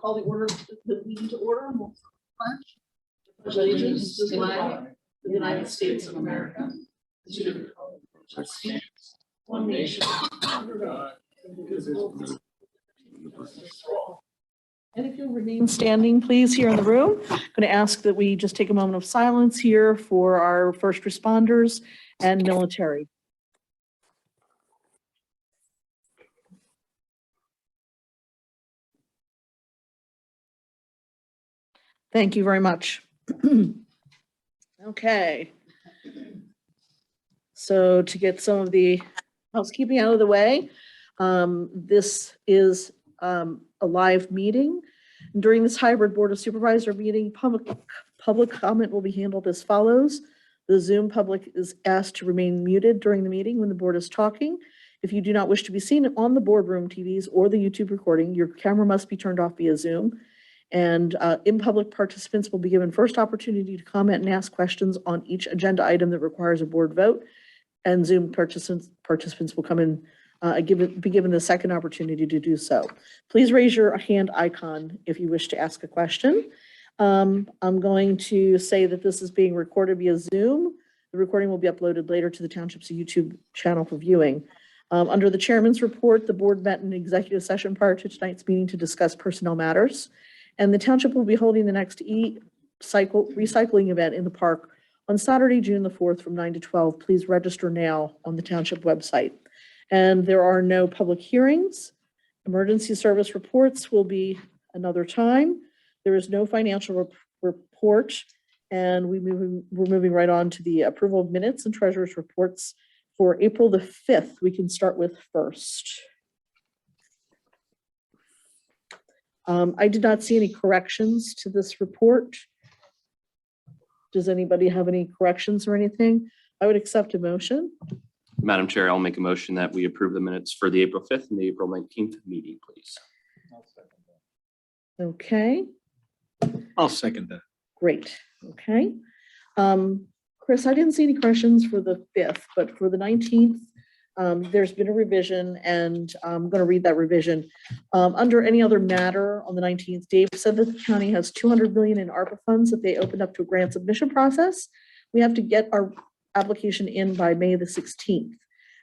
call the meeting to order. We'll pledge allegiance to the flag of the United States of America, to the republic which stands one nation under God, indivisible. And if you'll remain standing, please, here in the room, I'm going to ask that we just take a moment of silence here for our first responders and military. Thank you very much. Okay. So to get some of the housekeeping out of the way, this is a live meeting. During this hybrid Board of Supervisor meeting, public comment will be handled as follows. The Zoom public is asked to remain muted during the meeting when the board is talking. If you do not wish to be seen on the boardroom TVs or the YouTube recording, your camera must be turned off via Zoom. And in-public participants will be given first opportunity to comment and ask questions on each agenda item that requires a board vote. And Zoom participants will come in, be given the second opportunity to do so. Please raise your hand icon if you wish to ask a question. I'm going to say that this is being recorded via Zoom. The recording will be uploaded later to the Township's YouTube channel for viewing. Under the chairman's report, the board met in executive session prior to tonight's meeting to discuss personnel matters. And the township will be holding the next recycling event in the park on Saturday, June the 4th from 9 to 12. Please register now on the township website. And there are no public hearings. Emergency service reports will be another time. There is no financial report. And we're moving right on to the approval of minutes and treasurer's reports for April the 5th. We can start with first. I did not see any corrections to this report. Does anybody have any corrections or anything? I would accept a motion. Madam Chair, I'll make a motion that we approve the minutes for the April 5th and the April 19th meeting, please. Okay, I'll second that. great. Okay. Chris, I didn't see any corrections for the 5th, but for the 19th, there's been a revision, and I'm going to read that revision. Under any other matter on the 19th, Dave said that the county has $200 million in ARPA funds that they opened up to a grant submission process. We have to get our application in by May the 16th.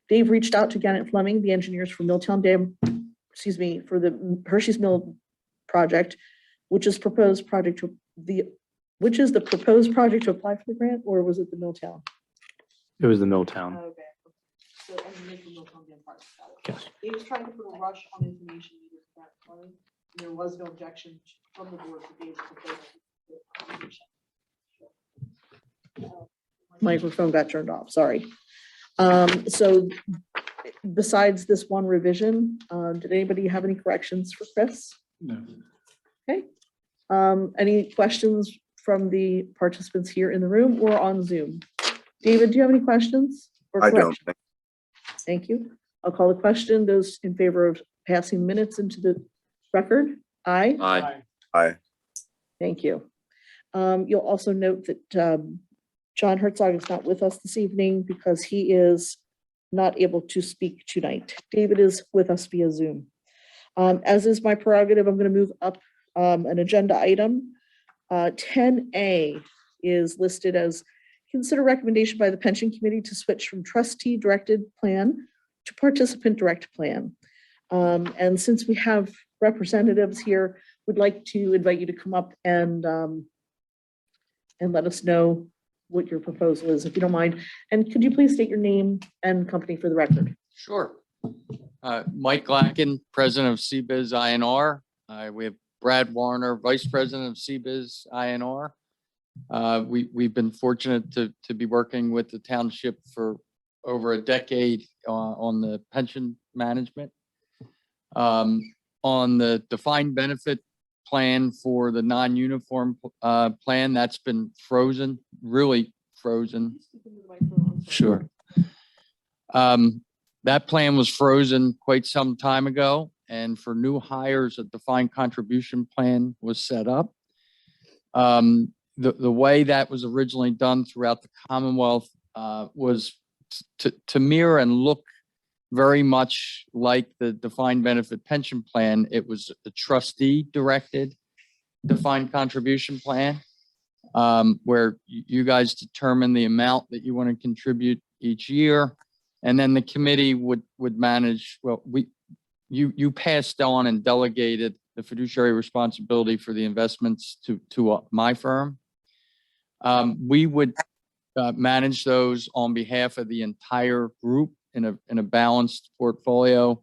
Dave reached out to Gannett Fleming, the engineers for Milltown Dam, for the Hershey's Mill project, which is the proposed project to apply for the grant, or was it the Milltown? It was the Milltown. Okay. So, underneath the Milltown Dam part, got it. Yes. He was trying to put a rush on information needed for that fund. There was no objection from the board to Dave's proposal. Microphone got turned off, sorry. So besides this one revision, did anybody have any corrections for Chris? No. Okay. Any questions from the participants here in the room or on Zoom? David, do you have any questions? Or I don't. Thank you. I'll call the question. Those in favor of passing minutes into the record? Aye. Aye. Aye. Thank you. You'll also note that John Herzog is not with us this evening because he is not able to speak tonight. David is with us via Zoom. As is my prerogative, I'm going to move up an agenda item. 10A is listed as consider recommendation by the pension committee to switch from trustee directed plan to participant direct plan. And since we have representatives here, we'd like to invite you to come up and let us know what your proposal is, if you don't mind. And could you please state your name and company for the record? Sure. Mike Glacken, president of CBiz INR. We have Brad Warner, vice president of CBiz INR. We've been fortunate to be working with the township for over a decade on the pension management. On the defined benefit plan for the non-uniform plan, that's been frozen, really frozen. Sure. That plan was frozen quite some time ago, and for new hires, a defined contribution plan was set up. The way that was originally done throughout the Commonwealth was to mirror and look very much like the defined benefit pension plan. It was a trustee directed defined contribution plan, where you guys determine the amount that you want to contribute each year. And then the committee would manage, well, you passed on and delegated the fiduciary responsibility for the investments to my firm. We would manage those on behalf of the entire group in a balanced portfolio.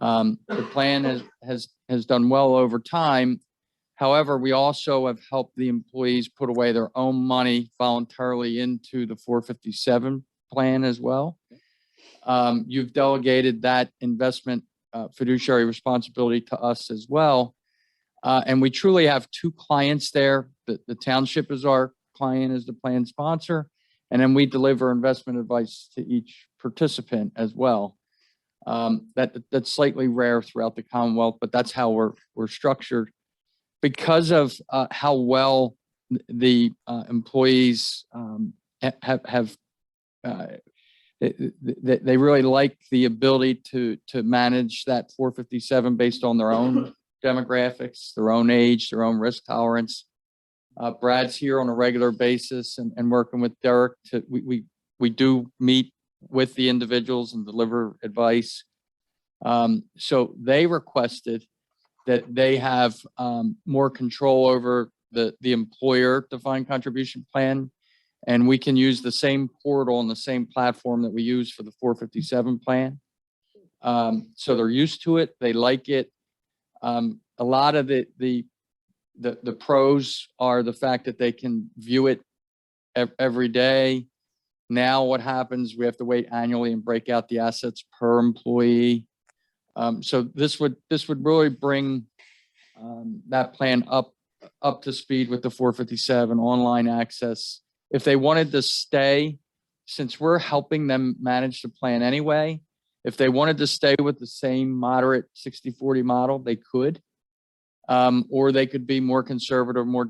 The plan has done well over time. However, we also have helped the employees put away their own money voluntarily into the 457 plan as well. You've delegated that investment fiduciary responsibility to us as well. And we truly have two clients there. The township is our client, as the plan sponsor, and then we deliver investment advice to each participant as well. That's slightly rare throughout the Commonwealth, but that's how we're structured. Because of how well the employees have they really like the ability to manage that 457 based on their own demographics, their own age, their own risk tolerance. Brad's here on a regular basis and working with Derek we do meet with the individuals and deliver advice. So they requested that they have more control over the employer defined contribution plan. And we can use the same portal and the same platform that we use for the 457 plan. So they're used to it. They like it. A lot of the pros are the fact that they can view it every day. Now what happens, we have to wait annually and break out the assets per employee. So this would really bring that plan up to speed with the 457 online access. If they wanted to stay, since we're helping them manage the plan anyway, if they wanted to stay with the same moderate 60-40 model, they could. Or they could be more conservative, more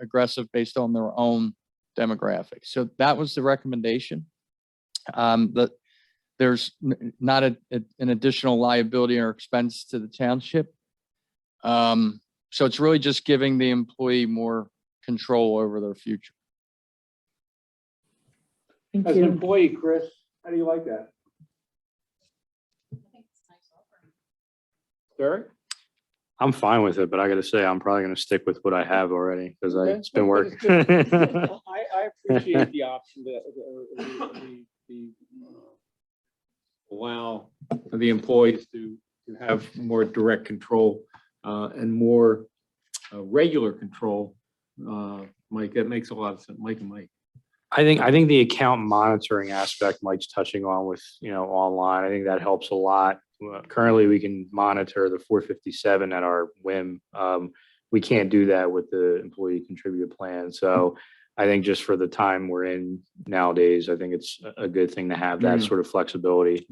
aggressive based on their own demographics. So that was the recommendation. That there's not an additional liability or expense to the township. So it's really just giving the employee more control over their future. Thank As an you. employee, Chris, how do you like that? Derek? I'm fine with it, but I gotta say, I'm probably gonna stick with what I have already because Okay. it's been working. I appreciate the option to allow the employees to have more direct control and more regular control. Mike, that makes a lot of sense. Mike and Mike. I think the account monitoring aspect Mike's touching on with, online, I think that helps a lot. Currently, we can monitor the 457 at our whim. We can't do that with the employee contributor plan. So I think just for the time we're in nowadays, I think it's a good thing to have that sort of flexibility.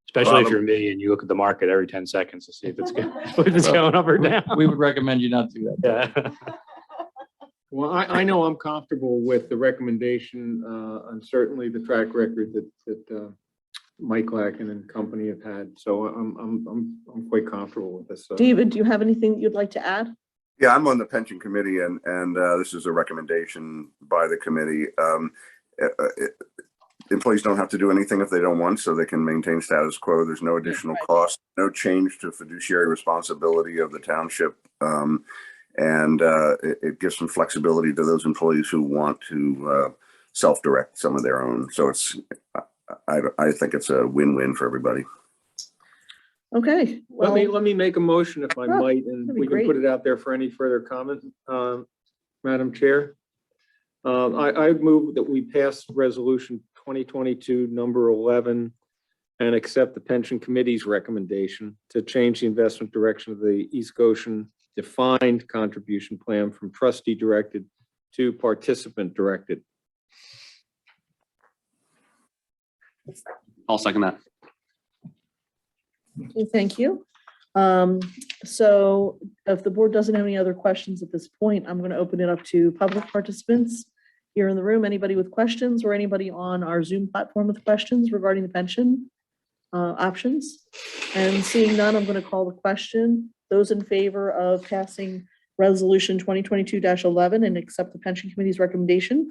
Especially if you're me and you look at the market every 10 seconds to see if it's going up or down. We would recommend you not do that. Yeah. Well, I know I'm comfortable with the recommendation and certainly the track record that Mike Lacken and company have had. So I'm quite comfortable with this. David, do you have anything that you'd like to add? Yeah, I'm on the pension committee, and this is a recommendation by the committee. Employees don't have to do anything if they don't want, so they can maintain status quo. There's no additional cost, no change to fiduciary responsibility of the township, and it gives some flexibility to those employees who want to self-direct some of their own. So I think it's a win-win for everybody. Okay. Well, let me make a motion if I might, and that'd be we can great. put it out there for any further comment, Madam Chair. I move that we pass resolution 2022 number 11 and accept the pension committee's recommendation to change the investment direction of the East Goshen defined contribution plan from trustee directed to participant directed. I'll second that. Okay, thank you. So if the board doesn't have any other questions at this point, I'm going to open it up to public participants here in the room. Anybody with questions or anybody on our Zoom platform with questions regarding the pension? options? And seeing none, I'm going to call the question. Those in favor of passing Resolution 2022-11 and accept the Pension Committee's recommendation,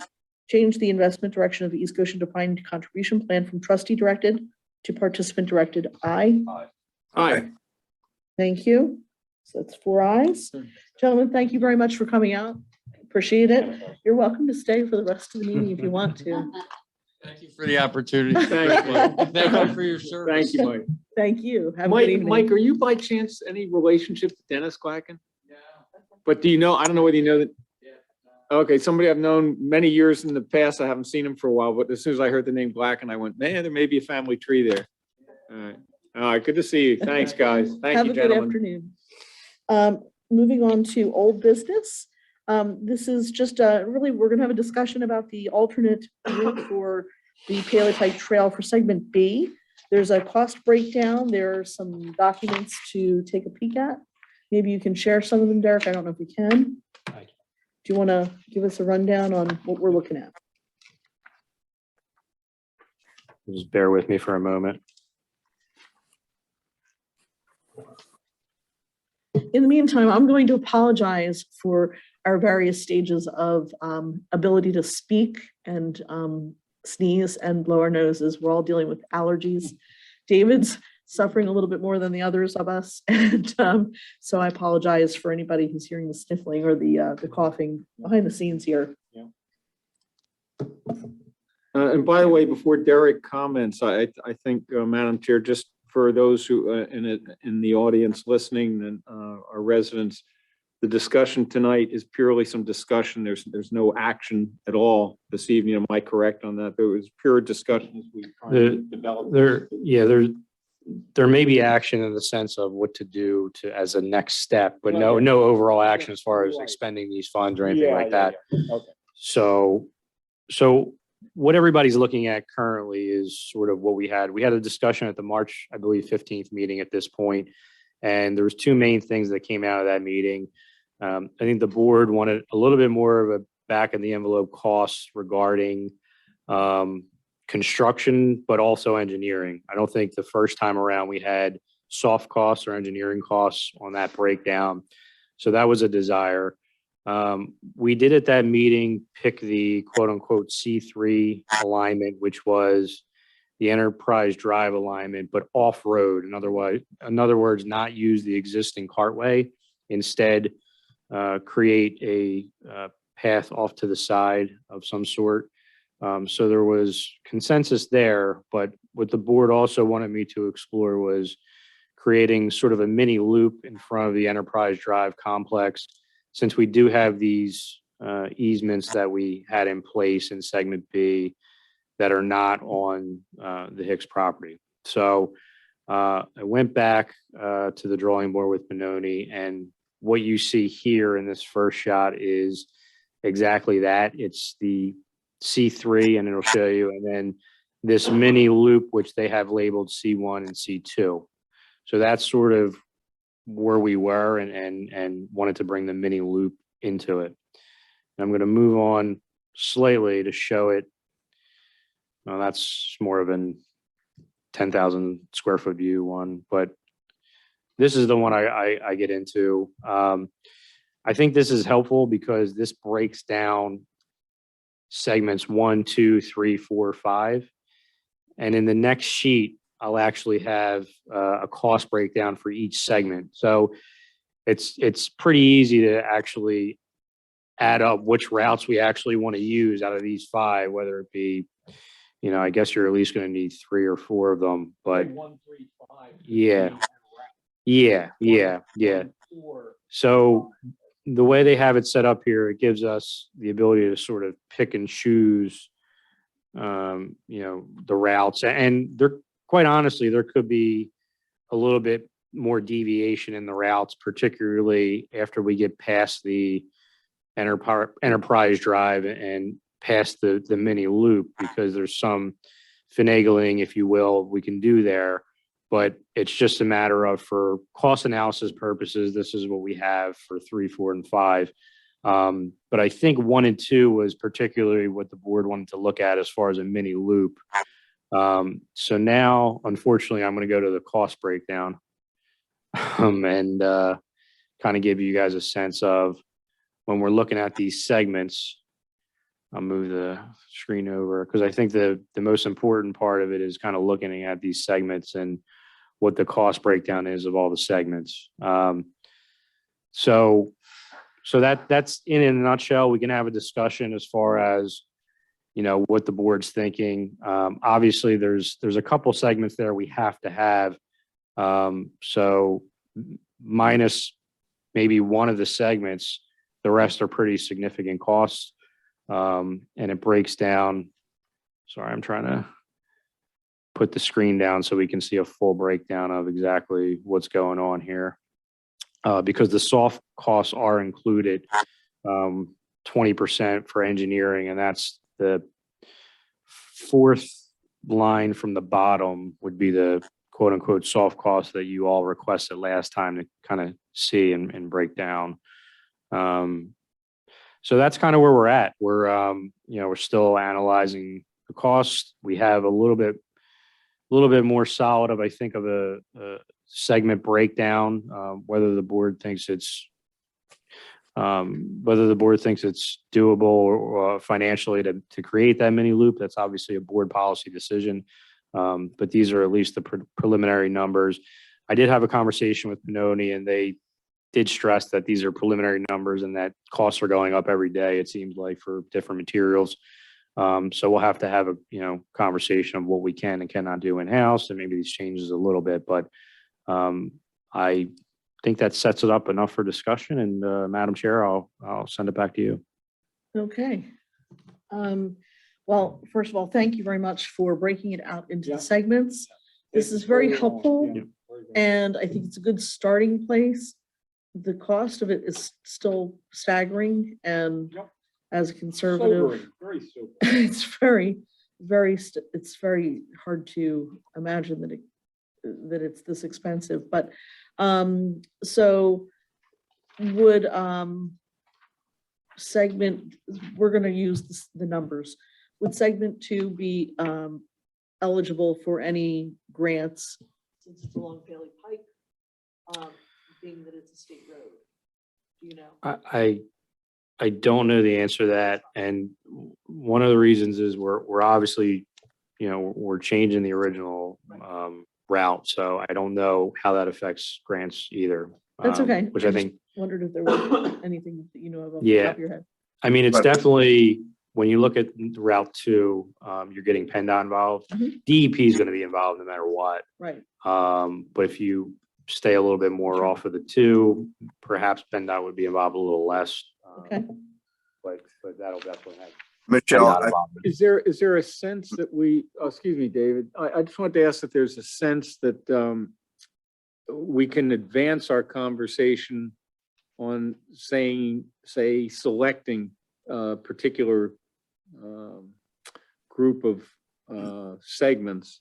change the investment direction of the East Goshen Defined Contribution Plan from trustee directed to participant directed. Aye. Aye. Thank you. So that's 4 ayes. Gentlemen, thank you very much for coming out. Appreciate it. You're welcome to stay for the rest of the meeting if you want to. Thank you for the opportunity. Thank you. Thank you for your service. Thank you, Mike. Thank you. Have a good Mike, evening. Mike, are you by chance any relationship to Dennis Glacken? But do you know, I don't know whether you know that. Okay, somebody I've known many years in the past. I haven't seen him for a while, but as soon as I heard the name Glacken, I went, man, there may be a family tree there. All right, good to see you. Thanks, guys. Thank Have you, a good gentlemen. afternoon. Moving on to old business. This is just really, we're going to have a discussion about the alternate route for the Paley Pike Trail for segment B. There's a cost breakdown. There are some documents to take a peek at. Maybe you can share some of them, Derek. I don't know if you can. Do you want to give us a rundown on what we're looking at? Just bear with me for a moment. In the meantime, I'm going to apologize for our various stages of ability to speak and sneeze and blow our noses. We're all dealing with allergies. David's suffering a little bit more than the others of us. And so I apologize for anybody who's hearing the sniffling or the coughing behind the scenes here. And by the way, before Derek comments, I think, Madam Chair, just for those who in the audience listening and our residents, the discussion tonight is purely some discussion. There's no action at all this evening. Am I correct on that? There was pure discussion as we try to develop. There may be action in the sense of what to do as a next step, but no overall action as far as expending these funds or anything like that. Okay. So what everybody's looking at currently is sort of what we had. We had a discussion at the March, I believe, 15th meeting at this point, and there was two main things that came out of that meeting. I think the board wanted a little bit more of a back of the envelope costs regarding construction, but also engineering. I don't think the first time around we had soft costs or engineering costs on that breakdown. So that was a desire. We did at that meeting pick the quote unquote C3 alignment, which was the Enterprise Drive alignment, but off-road. In other words, not use the existing cartway. Instead, create a path off to the side of some sort. So there was consensus there, but what the board also wanted me to explore was creating sort of a mini loop in front of the Enterprise Drive complex, since we do have these easements that we had in place in segment B that are not on the Hicks property. So I went back to the drawing board with Benoni, and what you see here in this first shot is exactly that. It's the C3, and it'll show you, and then this mini loop, which they have labeled C1 and C2. So that's sort of where we were and wanted to bring the mini loop into it. And I'm going to move on slightly to show it. Well, that's more of an 10,000 square foot view one, but this is the one I get into. I think this is helpful because this breaks down segments 1, 2, 3, 4, 5. And in the next sheet, I'll actually have a cost breakdown for each segment. So it's pretty easy to actually add up which routes we actually want to use out of these 5, whether it be, I guess you're at least going to need 3 or 4 of them, but 1, 3, 5. Yeah. So the way they have it set up here, it gives us the ability to sort of pick and choose, the routes, and they're quite honestly, there could be a little bit more deviation in the routes, particularly after we get past the Enterprise Drive and past the mini loop, because there's some finagling, if you will, we can do there. But it's just a matter of, for cost analysis purposes, this is what we have for 3, 4, and 5. But I think 1 and 2 was particularly what the board wanted to look at as far as a mini loop. So now, unfortunately, I'm going to go to the cost breakdown and kind of give you guys a sense of when we're looking at these segments. I'll move the screen over because I think the most important part of it is kind of looking at these segments and what the cost breakdown is of all the segments. So that's in a nutshell. We can have a discussion as far as, you know, what the board's thinking. Obviously, there's a couple segments there we have to have. So minus maybe one of the segments, the rest are pretty significant costs. And it breaks down. Sorry, I'm trying to put the screen down so we can see a full breakdown of exactly what's going on here. Because the soft costs are included, 20% for engineering, and that's the fourth line from the bottom would be the quote unquote soft costs that you all requested last time to kind of see and break down. So that's kind of where we're at. We're, you know, we're still analyzing the cost. We have a little bit more solid of, I think, of a segment breakdown, whether the board thinks it's doable or financially to create that mini loop. That's obviously a board policy decision. But these are at least the preliminary numbers. I did have a conversation with Benoni, and they did stress that these are preliminary numbers and that costs are going up every day, it seems like, for different materials. So we'll have to have a, you know, conversation of what we can and cannot do in-house, and maybe these changes a little bit, but I think that sets it up enough for discussion. And Madam Chair, I'll send it back to you. Okay. Well, first of all, thank you very much for breaking it out into the segments. This is very helpful, and I think it's a good starting place. The cost of it is still staggering, and as a conservative, it's very hard to imagine that it's this expensive. But so would segment, we're going to use the numbers. Would segment 2 be eligible for any grants since it's along Bailey Pike, being that it's a state road? Do you know? I don't know the answer to that, and one of the reasons is we're obviously, you know, we're changing the original route, so I don't know how that affects grants either. That's okay. Which I think Wondered if there was anything that you know of off the Yeah. top of your head. I mean, it's But- definitely, when you look at Route 2, you're getting PennDOT involved. Mhm. DEP is going to be involved no matter what. Right. But if you stay a little bit more off of the 2, perhaps PennDOT would be involved a little less. Okay. But that'll definitely have Michelle, PennDOT involvement. Is there a sense that excuse me, David, I just wanted to ask if there's a sense that we can advance our conversation on selecting a particular group of segments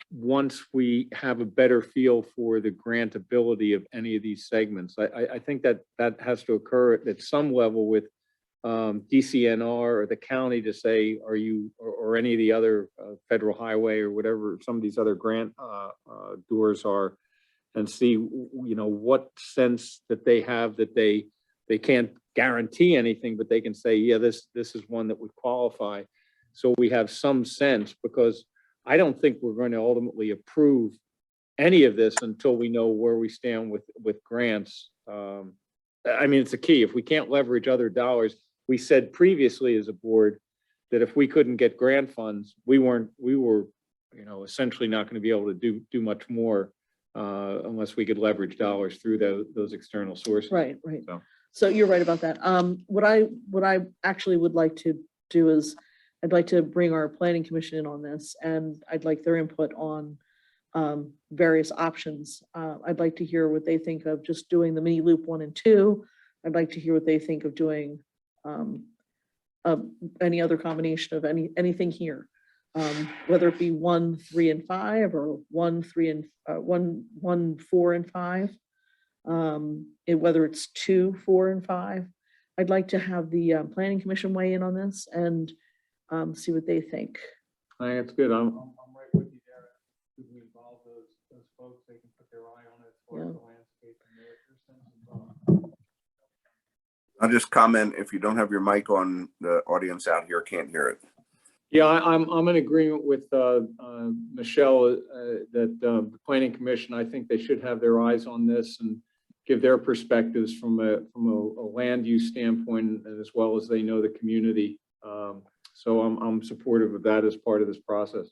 once we have a better feel for the grantability of any of these segments. I think that has to occur at some level with DCNR or the county to say, are you, or any of the other federal highway or whatever some of these other grant doors are, and see, you know, what sense that they have that they can't guarantee anything, but they can say, yeah, this is one that would qualify. So we have some sense, because I don't think we're going to ultimately approve any of this until we know where we stand with grants. I mean, it's a key. If we can't leverage other dollars, we said previously as a board that if we couldn't get grant funds, we were, you know, essentially not going to be able to do much more unless we could leverage dollars through those external sources. Right. So. So you're right about that. What I actually would like to do is I'd like to bring our planning commission in on this, and I'd like their input on various options. I'd like to hear what they think of just doing the mini loop 1 and 2. I'd like to hear what they think of doing any other combination of anything here, whether it be 1, 3, and 5, or 1, 4, and 5. Whether it's 2, 4, and 5. I'd like to have the planning commission weigh in on this and see what they think. I think it's good. I'm I'll just comment, if you don't have your mic on, the audience out here can't hear it. Yeah, I'm in agreement with Michelle that the Planning Commission, I think they should have their eyes on this and give their perspectives from a land use standpoint, and as well as they know the community. So I'm supportive of that as part of this process.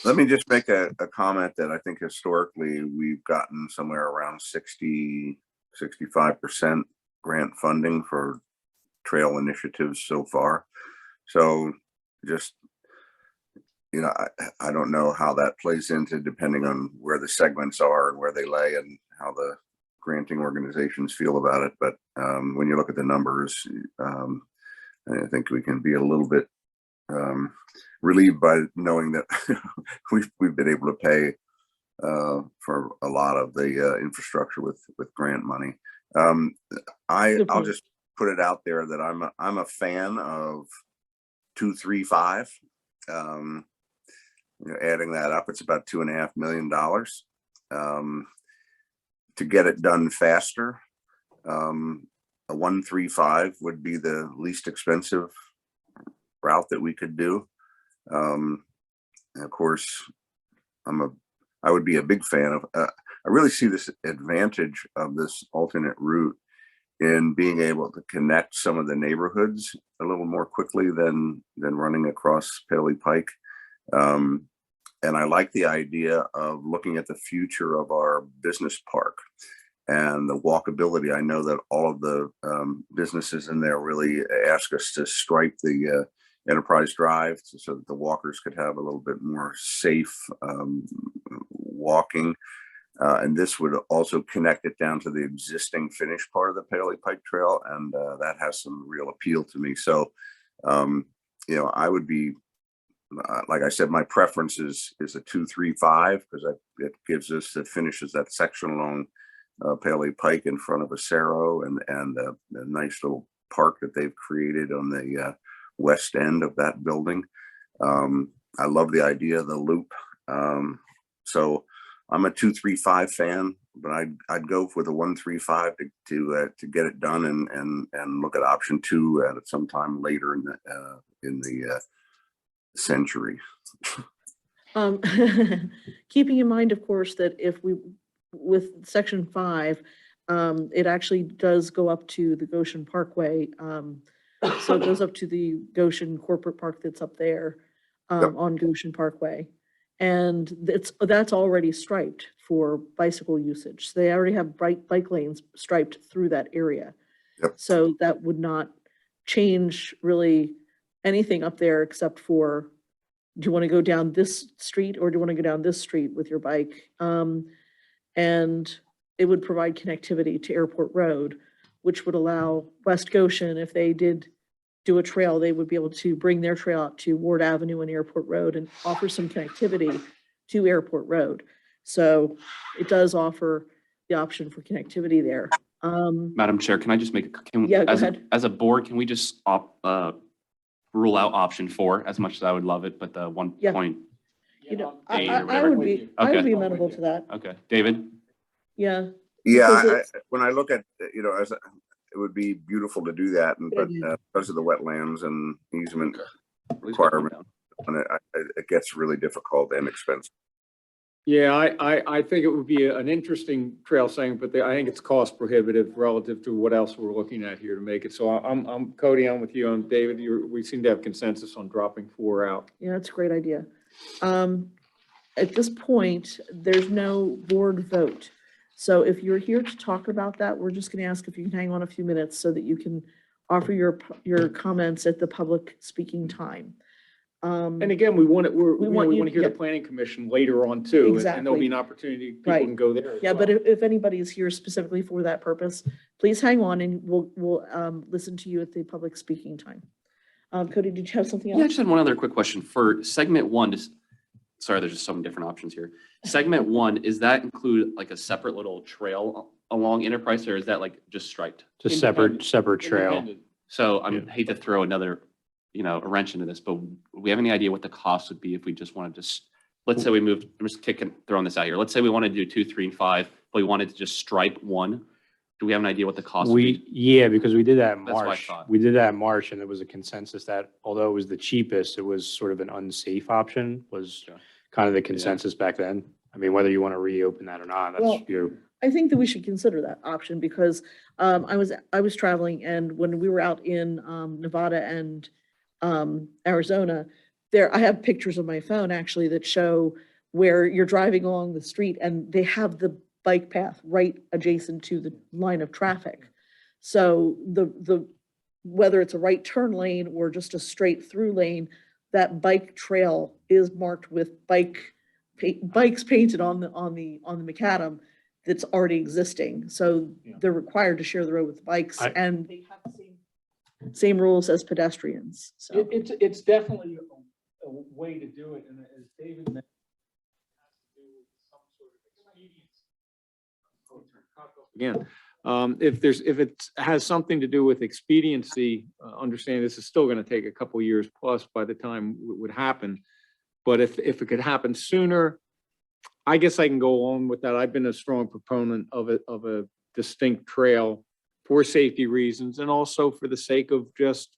Let me just make a comment that I think historically we've gotten somewhere around 65% grant funding for trail initiatives so far. So just, you know, I don't know how that plays into, depending on where the segments are and where they lay and how the granting organizations feel about it. But when you look at the numbers, I think we can be a little bit relieved by knowing that we've been able to pay for a lot of the infrastructure with grant money. I'll just put it out there that I'm a fan of 235. You know, adding that up, it's about $2.5 million. To get it done faster, a 135 would be the least expensive route that we could do. And of course, I would be a big fan of, I really see this advantage of this alternate route in being able to connect some of the neighborhoods a little more quickly than running across Paley Pike. And I like the idea of looking at the future of our business park and the walkability. I know that all of the businesses in there really ask us to stripe the Enterprise Drive so that the walkers could have a little bit more safe walking. And this would also connect it down to the existing finished part of the Paley Pike Trail. And that has some real appeal to me. So, you know, I would be, like I said, my preference is a 235 because it gives us, it finishes that section along Paley Pike in front of Acero and the nice little park that they've created on the west end of that building. I love the idea of the loop. So I'm a 235 fan, but I'd go for the 135 to get it done and look at option 2 at some time later in the century. Keeping in mind, of course, that if we, with section 5, it actually does go up to the Goshen Parkway. So it goes up to the Goshen Corporate Park that's up there on Goshen Parkway. And that's already striped for bicycle usage. So they already have bike lanes striped through that area. Yep. So that would not change really anything up there except for, do you want to go down this street or do you want to go down this street with your bike? And it would provide connectivity to Airport Road, which would allow West Goshen, if they did do a trail, they would be able to bring their trail out to Ward Avenue and Airport Road and offer some connectivity to Airport Road. So it does offer the option for connectivity there. Madam Chair, can I just make, Yeah, go ahead. as a board, can we just rule out option 4, as much as I would love it, but the 1 Yeah. point, You know, Eight or I whatever. would be amenable to that. okay. David? Yeah. Yeah, Because when I look at, you know, it would be beautiful to do that, but because of the wetlands and easement requirement, it gets really difficult and expensive. Yeah, I think it would be an interesting trail saying, but I think it's cost prohibitive relative to what else we're looking at here to make it. So I'm Cody, I'm with you. I'm David. We seem to have consensus on dropping 4 out. Yeah, that's a great idea. At this point, there's no board vote. So if you're here to talk about that, we're just going to ask if you can hang on a few minutes so that you can offer your comments at the public speaking time. And again, we want you- to hear the planning commission later on too. And there'll be an opportunity, people Right. can go there. as Yeah, well. but if anybody is here specifically for that purpose, please hang on and we'll listen to you at the public speaking time. Cody, did you have something Yeah, I else? just had one other quick question for segment 1. Sorry, there's just so many different options here. Segment 1, is that include like a separate little trail along Enterprise, or is that like just striped? It's a separate trail. Independent. So I Yeah. hate to throw another, a wrench into this, but do we have any idea what the cost would be if we just wanted to, let's say we moved, I'm just throwing this out here. Let's say we want to do 2, 3, and 5, but we wanted to just stripe one. Do we have an idea what the cost would be? Yeah, because we did that in That's what I March. thought. We did that in March and there was a consensus that although it was the cheapest, it was sort of an unsafe option was Sure. kind of the consensus back then. I mean, whether you want to reopen that or not, Well, that's you. I think that we should consider that option because I was traveling and when we were out in Nevada and Arizona, I have pictures on my phone actually that show where you're driving along the street and they have the bike path right adjacent to the line of traffic. So whether it's a right turn lane or just a straight through lane, that bike trail is marked with bikes painted on the macadam that's already existing. So Yeah. they're required to share the road with bikes and they have the same rules as pedestrians. So It's definitely a way to do it, and as David mentioned, it has to do with some sort of expediency. Again, if it has something to do with expediency, understanding this is still going to take a couple years plus by the time it would happen. But if it could happen sooner, I guess I can go along with that. I've been a strong proponent of a distinct trail for safety reasons and also for the sake of just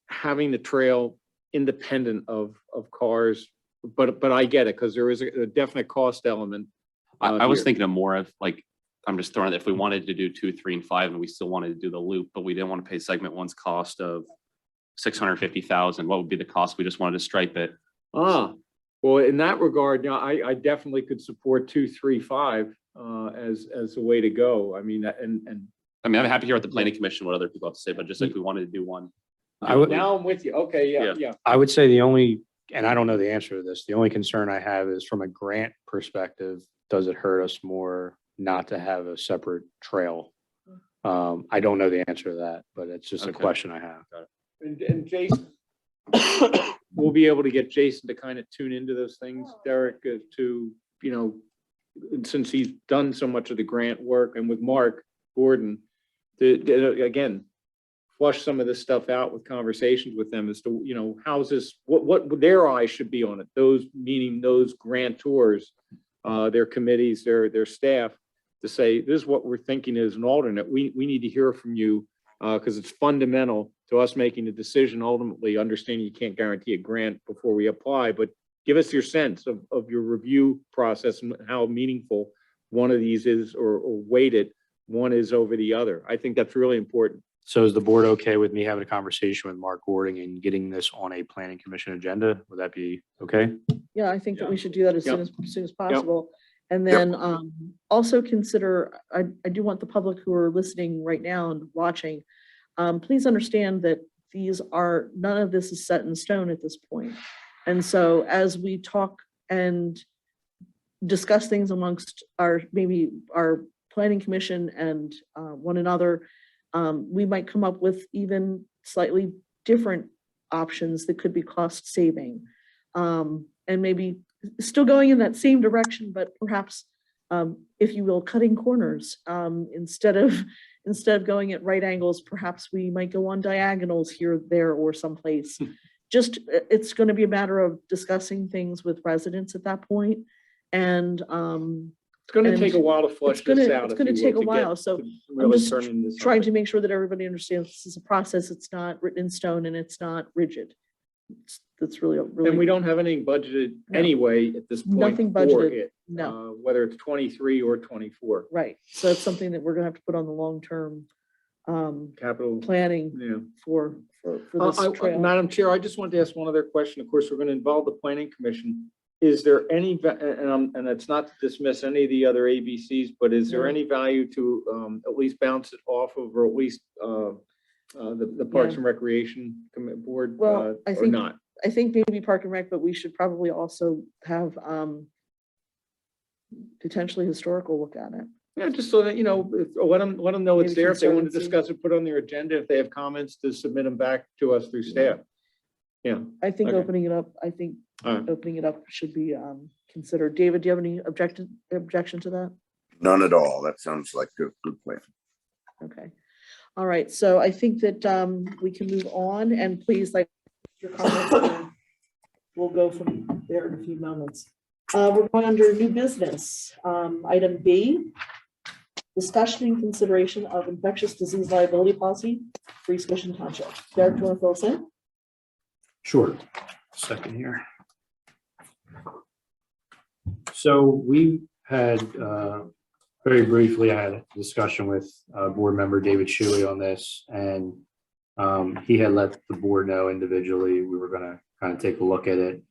having the trail independent of cars. But I get it because there is a definite cost element. I was here. thinking of more of like, I'm just throwing it, if we wanted to do 2, 3, and 5, and we still wanted to do the loop, but we didn't want to pay segment one's cost of 650,000, what would be the cost? We just wanted to stripe it. Well, in that regard, you know, I definitely could support 2, 3, 5 as a way to go. I mean, and I mean, I'm happy to hear what the planning commission, what other people have to say, but just if we wanted to do one. I would, now I'm with you. Okay, yeah. I would say the only, and I don't know the answer to this, the only concern I have is from a grant perspective, does it hurt us more not to have a separate trail? I don't know the answer to that, but it's just a Okay. question I have. And Jason, we'll be able to get Jason to kind of tune into those things, Derek, to, you know, since he's done so much of the grant work and with Mark Gordon, to again, flush some of this stuff out with conversations with them as to, you know, how's this, what their eyes should be on it. Those, meaning those grantors, their committees, their staff, to say, this is what we're thinking as an alternate. We need to hear from you because it's fundamental to us making a decision, ultimately understanding you can't guarantee a grant before we apply, but give us your sense of your review process and how meaningful one of these is or weighted one is over the other. I think that's really important. So is the board okay with me having a conversation with Mark Gordon and getting this on a planning commission agenda? Would that be okay? yeah, I think that we should do that as Yep. soon as possible. And then also consider, I do want the public who are listening right now and watching, please understand that none of this is set in stone at this point. And so as we talk and discuss things amongst maybe our planning commission and one another, we might come up with even slightly different options that could be cost saving. And maybe still going in that same direction, but perhaps, if you will, cutting corners. Instead of going at right angles, perhaps we might go on diagonals here, there, or someplace. Just, it's going to be a matter of discussing things with residents at that point. And It's going to And take a while to flush this out. it's if gonna you will, take a to get while, so to I'm really just turning this trying on. to make sure that everybody understands this is a process. It's not written in stone and it's not rigid. That's really. And we don't have anything budgeted No. anyway at this point. Nothing for budgeted. it, No, whether it's 23 or 24 right. So it's something that we're gonna have to put on the long-term capital. planning Yeah. for this trail. Madam Chair, I just wanted to ask one other question. Of course, we're going to involve the planning commission. Is there any, and it's not to dismiss any of the other ABCs, but is there No. any value to at least bounce it off of, or at least the Parks Yeah. and Recreation Board, Well, I or think- not? I think maybe Park and Rec, but we should probably also have potentially historical look at it. Yeah, just so that, you know, let them know it's Maybe there. If they want to Conservancy. discuss it, put it on their agenda. If they have comments, to submit them back to us through staff. Yeah. I think Okay. opening it up, All right. opening it up should be considered. David, do you have any objection to that? None at all. That sounds like a good plan. Okay. All right. So I think that we can move on, and please, like, your comments, and we'll go from there in a few moments. We're going under new business. Item B, discussion and consideration of infectious disease liability policy for East Goshen Township. Derek, do you want to fill us in? Sure. Second here. So we had, very briefly, I had a discussion with board member David Shuey on this, and he had let the board know individually we were going to kind of take a look at it.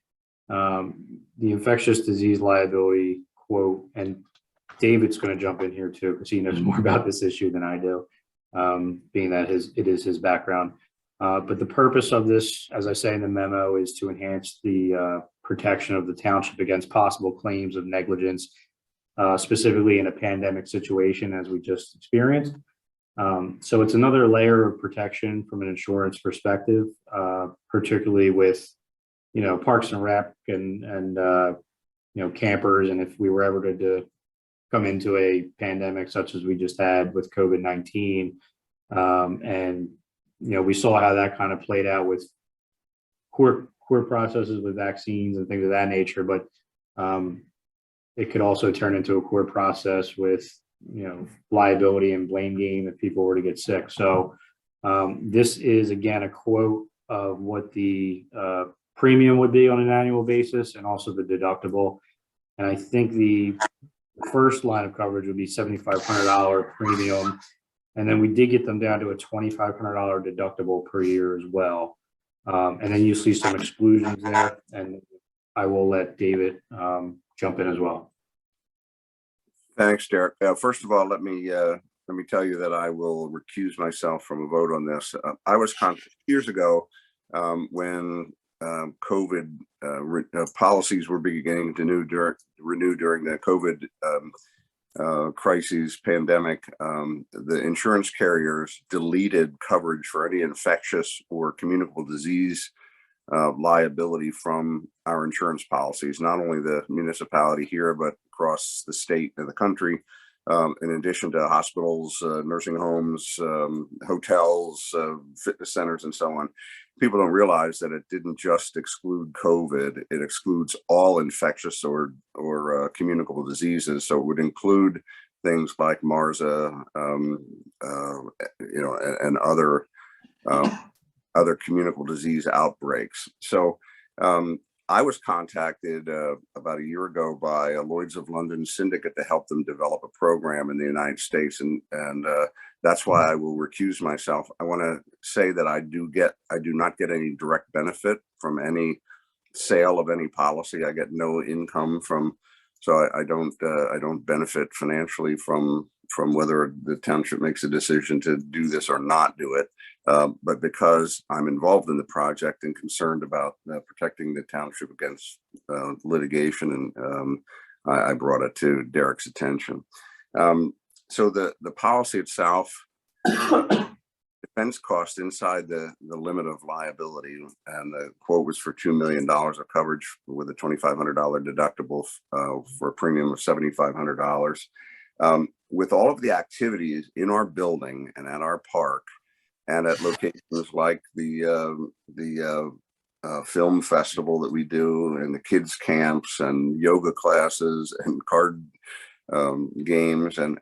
The infectious disease liability quote, and David's going to jump in here too, because he knows more about this issue than I do, being that it is his background. But the purpose of this, as I say in the memo, is to enhance the protection of the township against possible claims of negligence, specifically in a pandemic situation as we just experienced. So it's another layer of protection from an insurance perspective, particularly with, Parks and Rec and campers. And if we were ever to come into a pandemic such as we just had with COVID-19, and we saw how that kind of played out with court processes with vaccines and things of that nature, but it could also turn into a court process with liability and blame game if people were to get sick. So this is again a quote of what the premium would be on an annual basis and also the deductible. And I think the first line of coverage would be $7,500 premium. And then we did get them down to a $2,500 deductible per year as well. And then you see some exclusions there, and I will let David jump in as well. Thanks, Derek. First of all, let me tell you that I will recuse myself from a vote on this. I was years ago when COVID policies were beginning to renew during the COVID crises, pandemic. The insurance carriers deleted coverage for any infectious or communicable disease liability from our insurance policies, not only the municipality here, but across the state and the country, in addition to hospitals, nursing homes, hotels, fitness centers, and so on. People don't realize that it didn't just exclude COVID, it excludes all infectious or communicable diseases. So it would include things like MRSA, and other communicable disease outbreaks. So I was contacted about a year ago by a Lloyd's of London syndicate to help them develop a program in the United States, and that's why I will recuse myself. I want to say that I do not get any direct benefit from any sale of any policy. I get no income from, so I don't benefit financially from whether the township makes a decision to do this or not do it. But because I'm involved in the project and concerned about protecting the township against litigation, and I brought it to Derek's attention. So the policy itself, defense cost inside the limit of liability, and the quote was for $2 million of coverage with a $2,500 deductible for a premium of $7,500. With all of the activities in our building and at our park, and at locations like the film festival that we do, and the kids camps and yoga classes and card games, and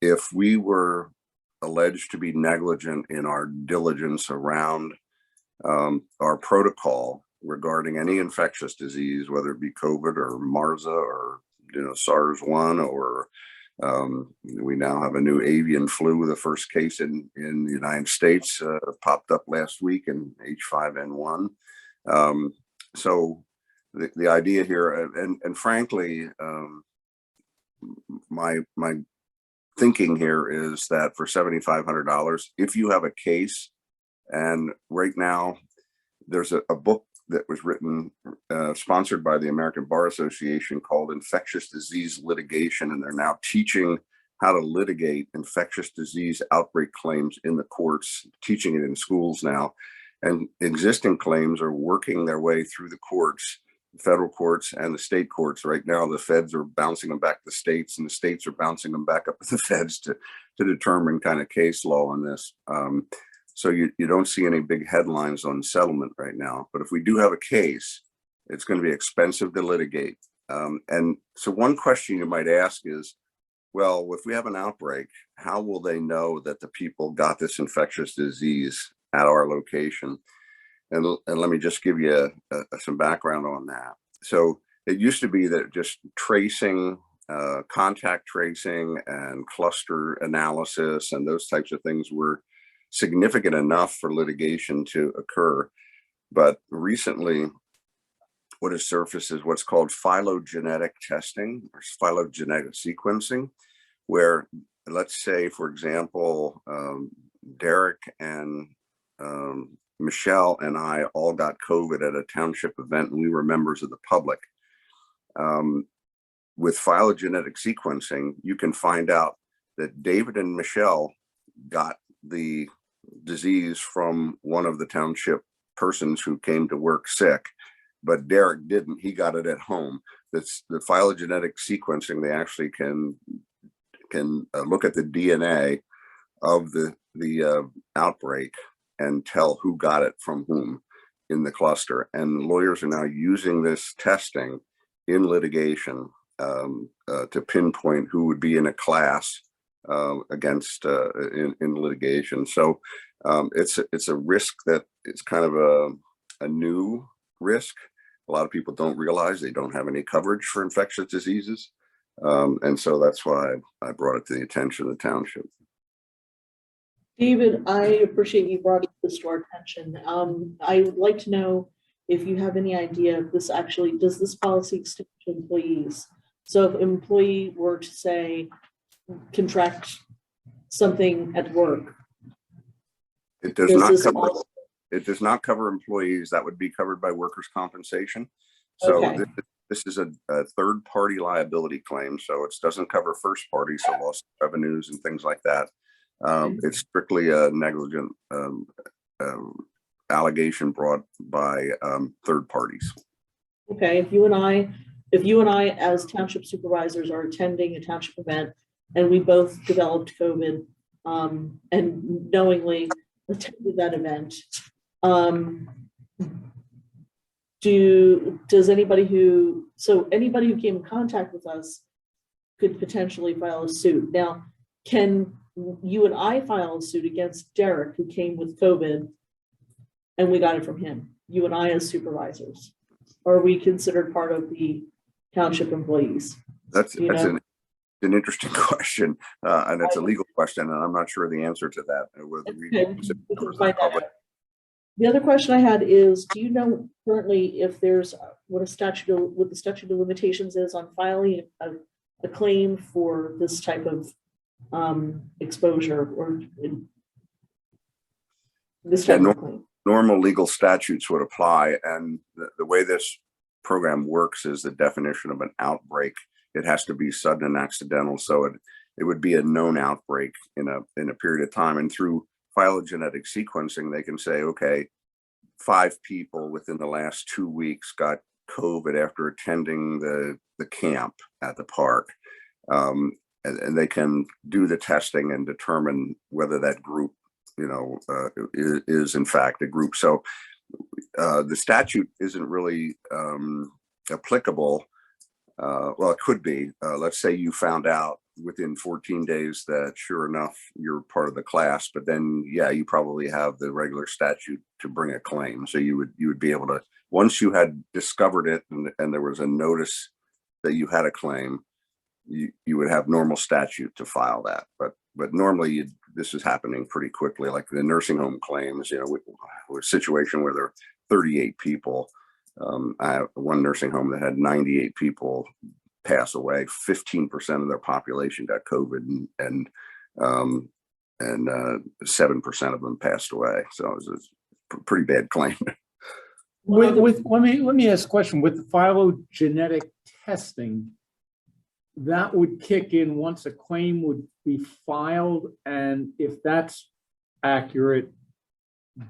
if we were alleged to be negligent in our diligence around our protocol regarding any infectious disease, whether it be COVID or MRSA or SARS-1, or we now have a new avian flu. The first case in the United States popped up last week in H5N1. So the idea here, and frankly, my thinking here is that for $7,500, if you have a case, and right now there's a book that was written, sponsored by the American Bar Association, called Infectious Disease Litigation, and they're now teaching how to litigate infectious disease outbreak claims in the courts, teaching it in schools now. And existing claims are working their way through the courts, federal courts and the state courts. Right now, the feds are bouncing them back to the states, and the states are bouncing them back up to the feds to determine kind of case law on this. So you don't see any big headlines on settlement right now. But if we do have a case, It's going to be expensive to litigate. And so one question you might ask is, well, if we have an outbreak, how will they know that the people got this infectious disease at our location? And let me just give you some background on that. So it used to be that just tracing, contact tracing and cluster analysis and those types of things were significant enough for litigation to occur. But recently, what has surfaced is what's called phylogenetic testing or phylogenetic sequencing, where, let's say, for example, Derek and Michelle and I all got COVID at a township event, and we were members of the public. With phylogenetic sequencing, you can find out that David and Michelle got the disease from one of the township persons who came to work sick, but Derek didn't. He got it at home. That's the phylogenetic sequencing. They actually can look at the DNA of the outbreak and tell who got it from whom in the cluster. And lawyers are now using this testing in litigation to pinpoint who would be in a class against in litigation. So it's a risk that it's kind of a new risk. A lot of people don't realize they don't have any coverage for infectious diseases. And so that's why I brought it to the attention of the township. David, I appreciate you brought this to our attention. I would like to know if you have any idea if this actually, does this policy extend to employees? So if an employee were to say, contract something at work. It does not cover, it does not cover employees. That would be covered by workers' compensation. So Okay. this is a third party liability claim. So it doesn't cover first party, so lost revenues and things like that. It's strictly a negligent allegation brought by third parties. Okay, if you and I as township supervisors are attending a township event and we both developed COVID and knowingly attended that event, anybody who came in contact with us could potentially file a suit. Now, can you and I file a suit against Derek, who came with COVID and we got it from him? You and I as supervisors, or are we considered part of the township employees? That's an interesting question, and it's a legal question, and I'm not sure the answer to that. Whether we can find that out. public. The other question I had is, do you know currently if there's what the statute of limitations is on filing a claim for this type of exposure or this type of claim? Normal legal statutes would apply, and the way this program works is the definition of an outbreak. It has to be sudden and accidental, so it would be a known outbreak in a period of time. And through phylogenetic sequencing, they can say, okay, 5 people within the last 2 weeks got COVID after attending the camp at the park. And they can do the testing and determine whether that group, is in fact a group. So the statute isn't really applicable. Well, it could be. Let's say you found out within 14 days that sure enough you're part of the class, but then you probably have the regular statute to bring a claim. So you would be able to, once you had discovered it and there was a notice that you had a claim, you would have normal statute to file that. But normally this is happening pretty quickly, like the nursing home claims, with a situation where there are 38 people. I have one nursing home that had 98 people pass away. 15% of their population got COVID, and 7% of them passed away. So it was a pretty bad claim. Let me ask a question. With the phylogenetic testing, that would kick in once a claim would be filed, and if that's accurate,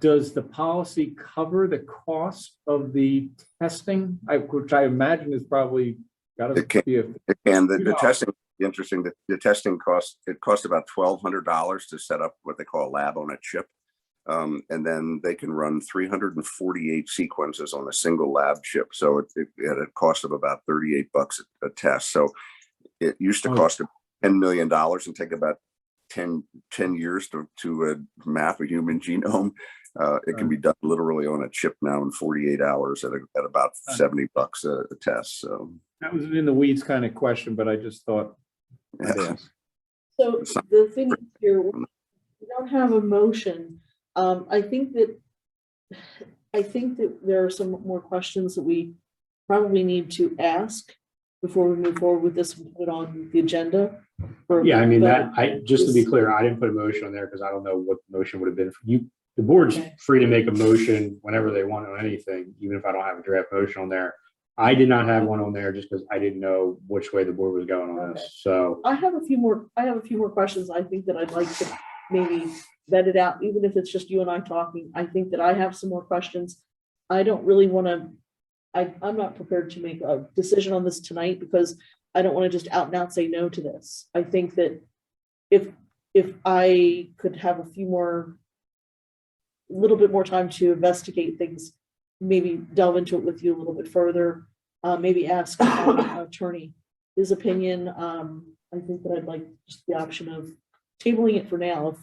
does the policy cover the cost of the testing? Which I imagine is probably got to be a... It can. The testing is interesting. The testing costs about $1,200 to set up what they call a lab on a chip. And then they can run 348 sequences on a single lab chip. So it at a cost of about $38 a test. So it used to cost $10 million and take about 10 years to map a human genome. It can be done literally on a chip now in 48 hours at about $70 a test. So That was an in the weeds kind of question, but I just thought I'd yeah. ask. So the thing is here, we don't have a motion. I think that there are some more questions that we probably need to ask before we move forward with this and put it on the agenda. Yeah, I mean, just to be clear, I didn't put a motion on there because I don't know what the motion would have been for you. The board's Okay. free to make a motion whenever they want on anything, even if I don't have a draft motion on there. I did not have one on there just because I didn't know which way the board was going on this. So I have a few more questions I think that I'd like to maybe vet it out, even if it's just you and I talking. I think that I have some more questions. I don't really want to, I'm not prepared to make a decision on this tonight because I don't want to just out and out say no to this. I think that if I could have a little bit more time to investigate things, maybe delve into it with you a little bit further, maybe ask our attorney his opinion. I think that I'd like just the option of tabling it for now.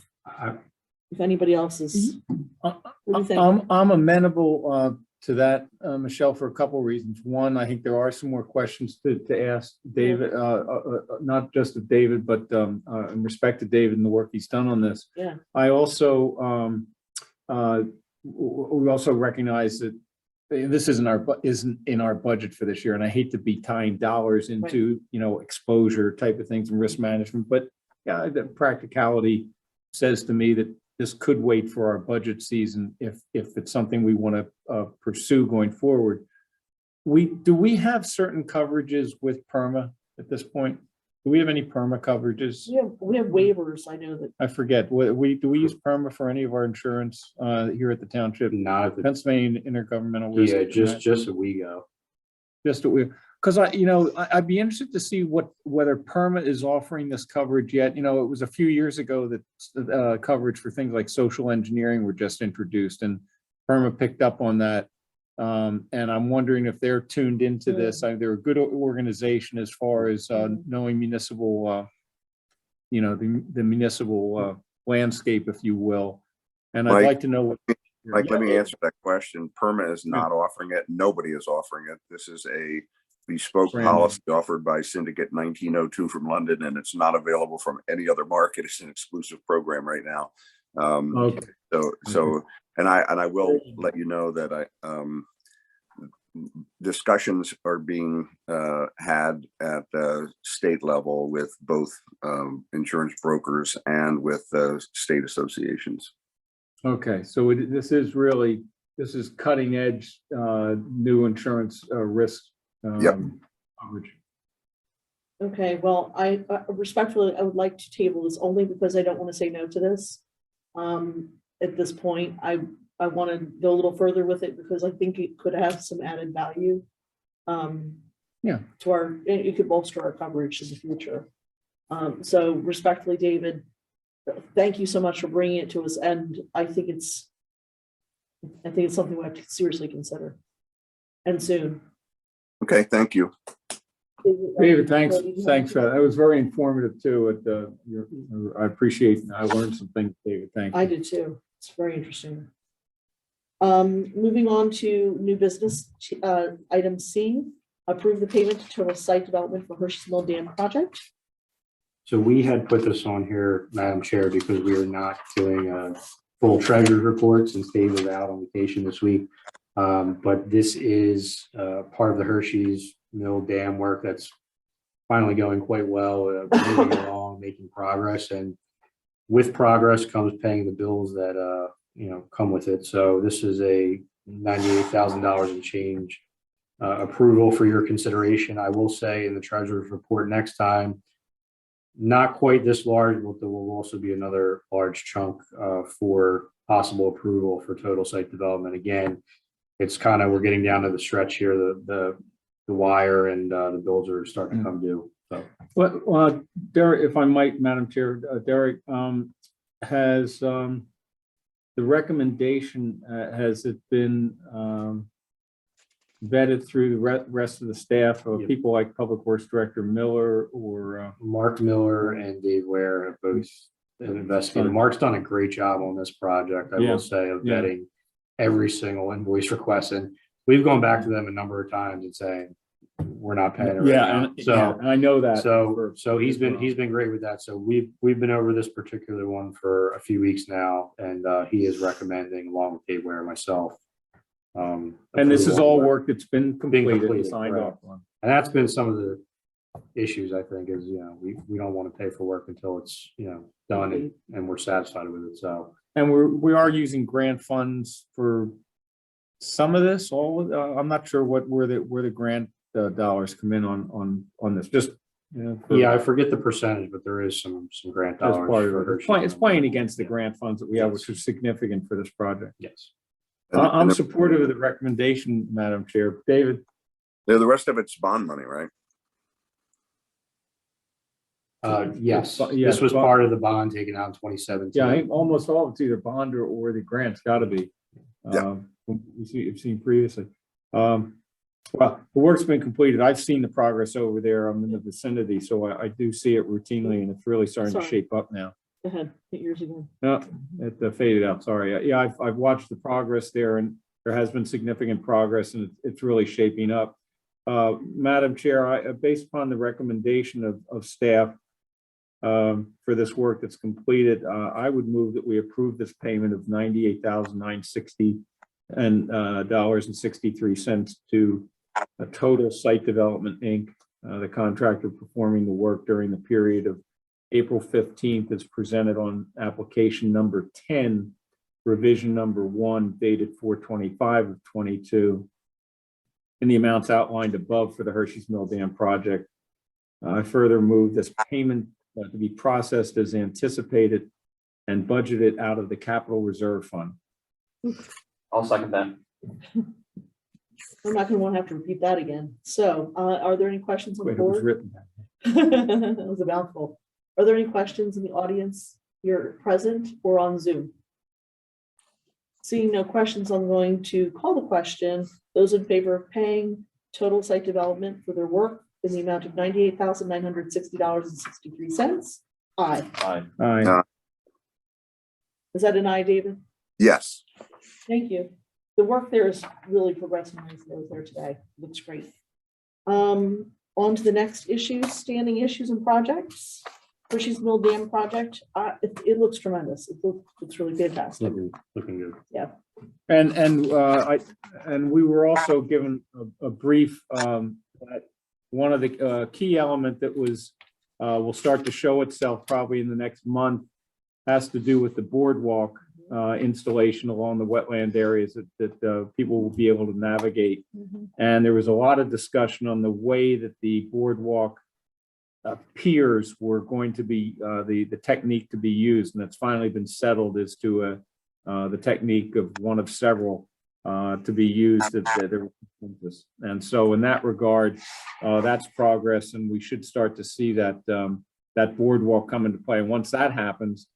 If anybody else is, what do you think? I'm amenable to that, Michelle, for a couple of reasons. One, I think there are some more questions to ask David, not just of David, but in respect to David and the work he's done on this. Yeah. I also, we also recognize that this isn't in our budget for this year, and I hate to be tying dollars into, exposure type of things and risk management, but yeah, the practicality says to me that this could wait for our budget season if it's something we want to pursue going forward. Do we have certain coverages with PERMA at this point? Do we have any PERMA coverages? We have waivers. I know that. I forget. Do we use PERMA for any of our insurance here at the township? not at the, Pennsylvania Intergovernmental Risk. yeah, just a we go. Just because I'd be interested to see whether PERMA is offering this coverage yet. It was a few years ago that coverage for things like social engineering were just introduced, and PERMA picked up on that. And I'm wondering if they're tuned into this. They're a good organization as far as knowing municipal, the municipal landscape, if you will. And I'd Mike, like to know what. Mike, let me answer that question. PERMA is not offering it. Nobody is offering it. This is a bespoke Brand new. policy offered by Syndicate 1902 from London, and it's not available from any other market. It's an exclusive program right now. Okay. So, and I will let you know that discussions are being had at the state level with both insurance brokers and with state associations. Okay, so this is cutting edge new insurance risk Yep. coverage. Okay, well, I respectfully, I would like to table this only because I don't want to say no to this. At this point, I want to go a little further with it because I think it could have some added value. Yeah. It could bolster our coverage in the future. So respectfully, David, thank you so much for bringing it to us. And I think it's something we have to seriously consider, and soon. Okay, thank you. David, thanks for that. That was very informative too. I appreciate it. I learned some things, David. Thank you. I did too. It's very interesting. Moving on to new business, item C, approve the payment to Total Site Development for Hershey's Mill Dam project. So we had put this on here, Madam Chair, because we are not doing full treasury reports and Dave was out on vacation this week. But this is part of the Hershey's Mill Dam work that's finally going quite well, moving along, making progress, and with progress comes paying the bills that come with it. So this is a $98,000 and change approval for your consideration. I will say in the treasurer's report next time, not quite this large, but there will also be another large chunk for possible approval for total site development. Again, it's kind of, we're getting down to the stretch here, the wire, and the bills are starting to come due. So, Well, Derek, if I might, Madam Chair, Derek, has the recommendation, has it been vetted through the rest of the staff, or Yeah. people like Public Works Director Miller or? Mark Miller and Dave Ware have both investigated. Mark's done a great job on this project, I Yeah. will say, of Yeah. vetting every single invoice request. And we've gone back to them a number of times and saying, we're not paying it right Yeah, now. and, yeah, and I know that. So he's been great with that. So we've been over this particular one for a few weeks now, and he is recommending, along with Dave Ware and myself. And this is approval. all work that's been completed and completed, signed correct. off on. And that's been some of the issues, I think, is, we don't want to pay for work until it's, done and we're satisfied with it. So And we are using grant funds for some of this, I'm not sure where the grant dollars come in on this, just, for- yeah, I forget the percentage, but there is some grant That's dollars. part of for it. Hershey's. It's playing against the grant funds that we have, which is significant for this project. Yes. I'm supportive of the recommendation, Madam Chair. David? The rest of it's bond money, right? Yes, Yeah, this was bond- part of the bond taken out in 2017. Yeah, I think almost all of it's either bond or the grant's gotta be. Yeah. You've seen previously. Well, the work's been completed. I've seen the progress over there. I'm in the vicinity, so I do see it routinely, and it's really starting to Sorry. shape up now. Go ahead, hit yours again. No, it faded out, sorry. Yeah, I've watched the progress there, and there has been significant progress, and it's really shaping up. Madam Chair, based upon the recommendation of staff for this work that's completed, I would move that we approve this payment of $98,960 and $63 to a Total Site Development, Inc., the contractor performing the work during the period of April 15th is presented on application number 10, revision number 1, dated 4/25 of 22. In the amounts outlined above for the Hershey's Mill Dam project. I further move this payment to be processed as anticipated and budgeted out of the Capital Reserve Fund. I'll second that. I'm not gonna want to have to repeat that again. So, are there any questions on the Wait, it was board? written. That was a mouthful. Are there any questions in the audience here present or on Zoom? Seeing no questions, I'm going to call the question. Those in favor of paying Total Site Development for their work in the amount of $98,960.63? Aye. Aye. Aye. Is that an aye, David? Yes. Thank you. The work there is really progressing nicely. I was there today. Looks great. On to the next issues, standing issues and projects. Hershey's Mill Dam project. It looks tremendous. It's really fantastic. Looking good. And we were also given a brief, that one of the key element that will start to show itself probably in the next month has to do with the boardwalk installation along the wetland areas that people will be able to navigate. And there was a lot of discussion on the way that the boardwalk piers were going to be the technique to be used, and it's finally been settled as to the technique of one of several to be used. And so in that regard, that's progress, and we should start to see that that boardwalk come into play. And once that happens,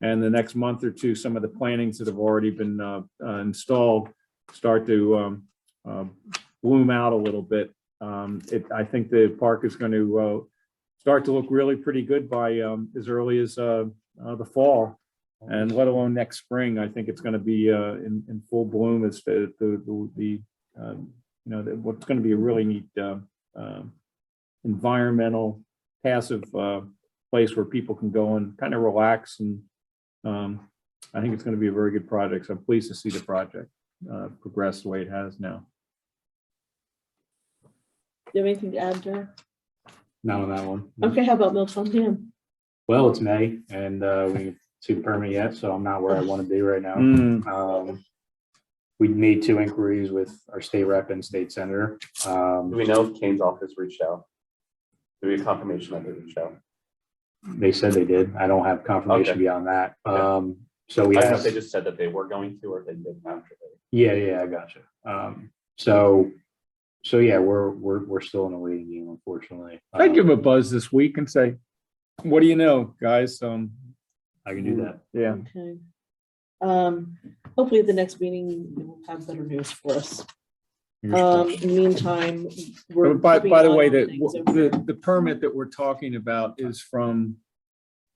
and the next month or two, some of the plantings that have already been installed start to bloom out a little bit. I think the park is going to start to look really pretty good by as early as the fall, and let alone next spring. I think it's going to be in full bloom as what's going to be a really neat environmental passive place where people can go and kind of relax, and I think it's going to be a very good project. So I'm pleased to see the project progress the way it has now. Do you have anything to add, Joe? Not on that one. Okay, how about Milltown Dam? Well, it's May and we haven't seen the permit yet, so I'm not where I want to be right now. We made 2 inquiries with our state rep and state senator. Do we know if Kane's office reached out? Do we have confirmation that they reached out? They said they did. I don't have confirmation Okay. beyond that. Okay. So we I don't know have, if they just said that they were going to, or if they did after. yeah, I gotcha. So yeah, we're still in a waiting game, unfortunately. I'd give him a buzz this week and say, what do you know, guys? I can do that. Yeah. Okay. Hopefully at the next meeting, you'll have better news for us. In the meantime, we're. By keeping the an way, eye on things over there. the permit that we're talking about is from,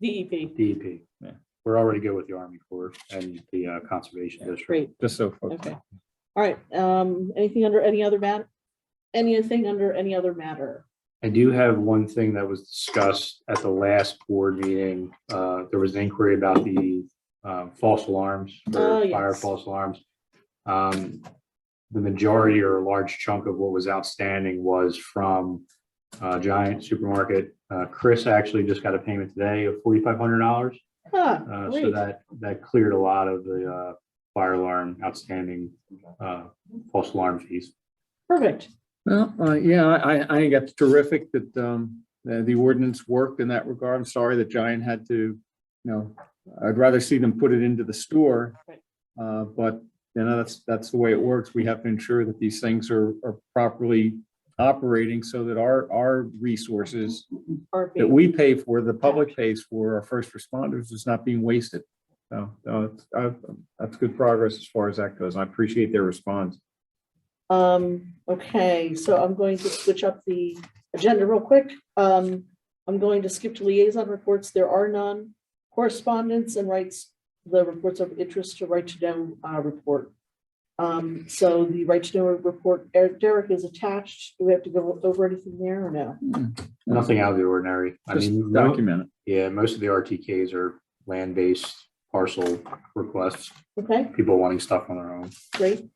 DEP, DEP. Yeah. We're already good with the Army Corps and the Conservation District. great, just so. folks okay. know. All right, anything under any other matter? Anything under any other matter? I do have one thing that was discussed at the last board meeting. There was an inquiry about the false alarms, Oh, or fire yes. false alarms. The majority or a large chunk of what was outstanding was from Giant Supermarket. Chris actually just got a payment today of $4,500. Ah, So great. that cleared a lot of the fire alarm outstanding false alarm fees. Perfect. Well, yeah, I think that's terrific that the ordinance worked in that regard. I'm sorry that Giant had to, I'd rather see them put it into the store. Right. But that's the way it works. We have to ensure that these things are properly operating so that our resources that we pay for, the public pays for, our first responders, is not being wasted. So that's good progress as far as that goes. I appreciate their response. Okay, so I'm going to switch up the agenda real quick. I'm going to skip to liaison reports. There are none. Correspondence and rights, the reports of interest to right to know report. So the right to know report, Derek, is attached. Do we have to go over anything there or no? Nothing out of the ordinary. I Just mean, document it. yeah, most of the RTKs are land-based parcel requests, Okay, people wanting stuff on their own. great.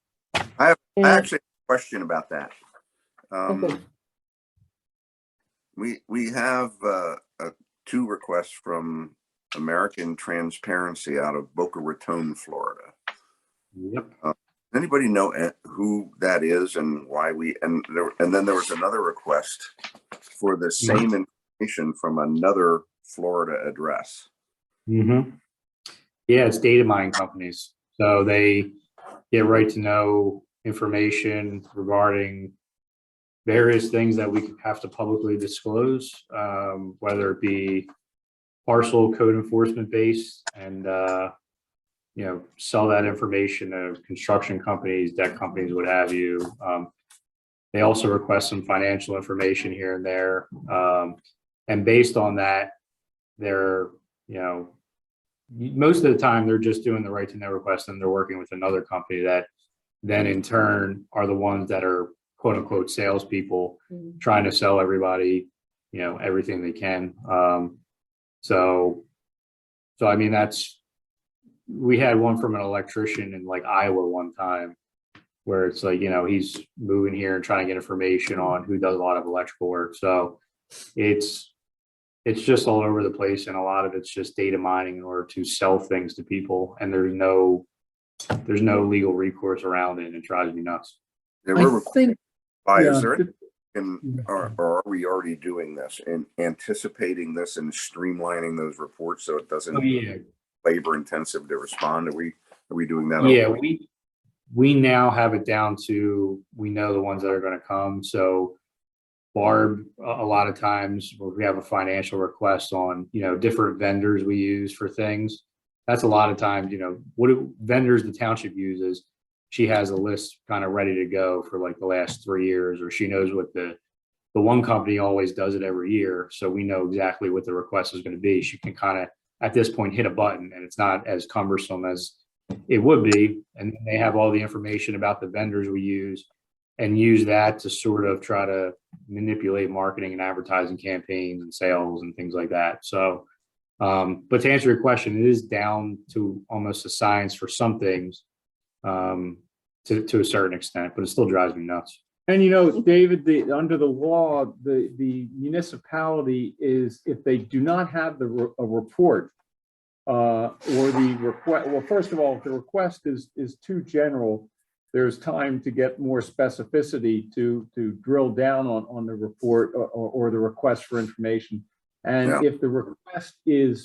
I And- actually have a question about that. Okay. We have two requests from American Transparency out of Boca Raton, Florida. Yep. Anybody know who that is and why and then there was another request for the same information from another Florida address. Mm-hmm. Yeah, it's data mining companies. So they get right to know information regarding various things that we have to publicly disclose, whether it be parcel code enforcement based and, sell that information to construction companies, debt companies, what have you. They also request some financial information here and there. And based on that, they're, most of the time they're just doing the right to know request and they're working with another company that then in turn are the ones that are quote unquote salespeople trying to sell everybody, everything they can. So I mean, we had one from an electrician in like Iowa one time where it's like, he's moving here and trying to get information on who does a lot of electrical work. So it's just all over the place. And a lot of it's just data mining in order to sell things to people. And there's no legal recourse around it. And it drives me nuts. They I were think, is yeah, there or are we already doing this and anticipating this and streamlining those reports so it doesn't labor intensive to respond? Are we doing that? Yeah, we now have it down to, we know the ones that are going to come. So Barb, a lot of times when we have a financial request on, different vendors we use for things, that's a lot of times, what vendors the township uses, she has a list kind of ready to go for like the last 3 years, or she knows what the one company always does it every year. So we know exactly what the request is going to be. She can kind of, at this point, hit a button and it's not as cumbersome as it would be. And they have all the information about the vendors we use and use that to sort of try to manipulate marketing and advertising campaigns and sales and things like that. So, but to answer your question, it is down to almost a science for some things, to a certain extent, but it still drives me nuts. and David, under the law, the municipality is, if they do not have a report, or the request, well, first of all, if the request is too general, there's time to get more specificity to drill down on the report or the request for information. And if the request is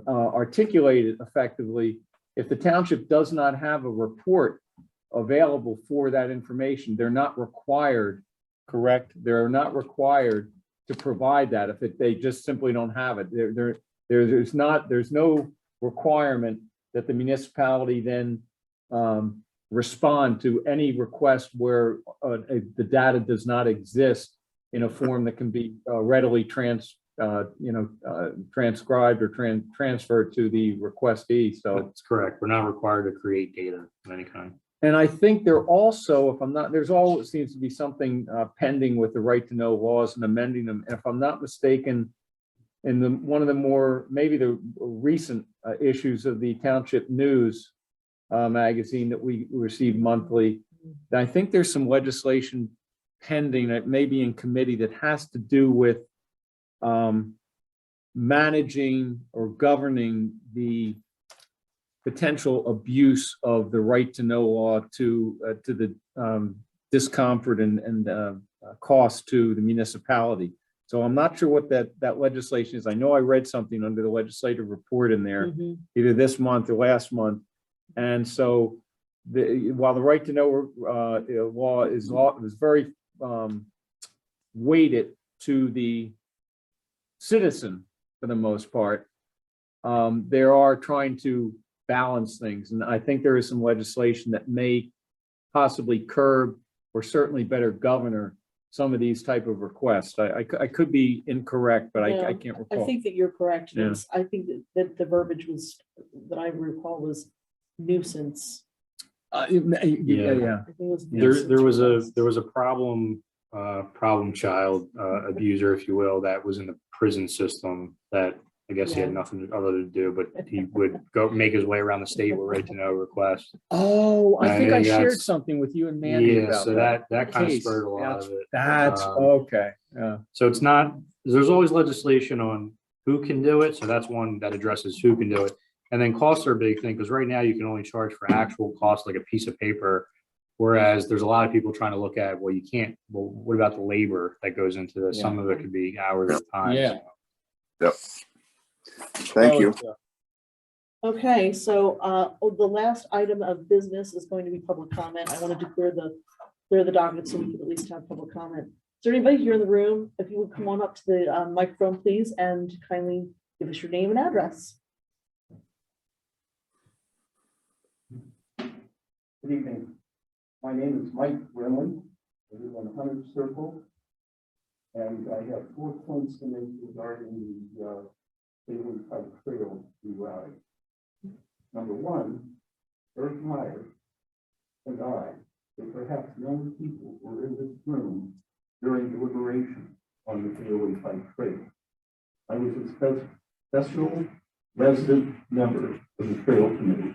articulated effectively, if the township does not have a report available for that information, they're not required, correct? They're not required to provide that if they just simply don't have it. There's no requirement that the municipality then respond to any request where the data does not exist in a form that can be readily transcribed or transferred to the requestee. So That's correct. We're not required to create data of any kind. and I think there also, if I'm not, there's always seems to be something pending with the right to know laws and amending them. And if I'm not mistaken, in one of the more, maybe the recent issues of the Township News magazine that we receive monthly, I think there's some legislation pending that may be in committee that has to do with managing or governing the potential abuse of the right to know law to the discomfort and cost to the municipality. So I'm not sure what that legislation is. I know I read something under the legislative report in there, either this month or last month. And so while the right to know law is very weighted to the citizen for the most part, they are trying to balance things. And I think there is some legislation that may possibly curb or certainly better govern some of these type of requests. I could be incorrect, but I can't I recall. think that you're correct. Yeah. I think that the verbiage that I recall was nuisance. Yeah. I think it was nuisance There request. was a problem child abuser, if you will, that was in the prison system that I guess he had Yeah. nothing other to do, but he would go make his way around the state with right to know requests. Oh, I I think I think shared that's- something with you and Mandy Yeah, about so that. that kind of case. spurred a lot of it. That's Um, okay. Yeah. So it's not, there's always legislation on who can do it. So that's one that addresses who can do it. And then costs are a big thing because right now you can only charge for actual cost, like a piece of paper. Whereas there's a lot of people trying to look at, well, you can't, well, what about the labor that goes into this? Some of it could be hours of time. Yeah. Yep. Thank you. Okay, so the last item of business is going to be public comment. I wanted to clear the docket so we could at least have public comment. Is there anybody here in the room? If you would come on up to the microphone, please, and kindly give us your name and address. Good evening. My name is Mike Brimley. I live on 100 Circle. And I have 4 points to make regarding the Daily Pike Trail route. Number one, Eric Meyer and I, and perhaps many people were in this room during deliberation on the Daily Pike Trail. I was a special resident member of the Trail Committee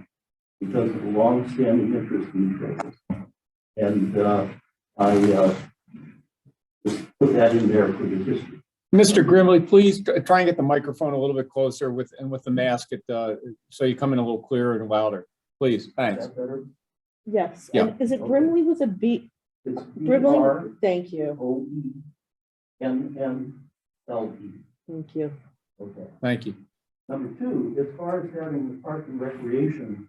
because of a long-standing interest in trails. And I just put that in there for the history. Mr. Grimley, please try and get the microphone a little bit closer with the mask so you come in a little clearer and louder. Please, Is thanks. that better? Yes. Yeah. And is it Okay. Brimley with a B? It's Brimley? BROEMNLE. Thank you. Thank you. Okay. Thank you. Number two, as far as having the Park and Recreation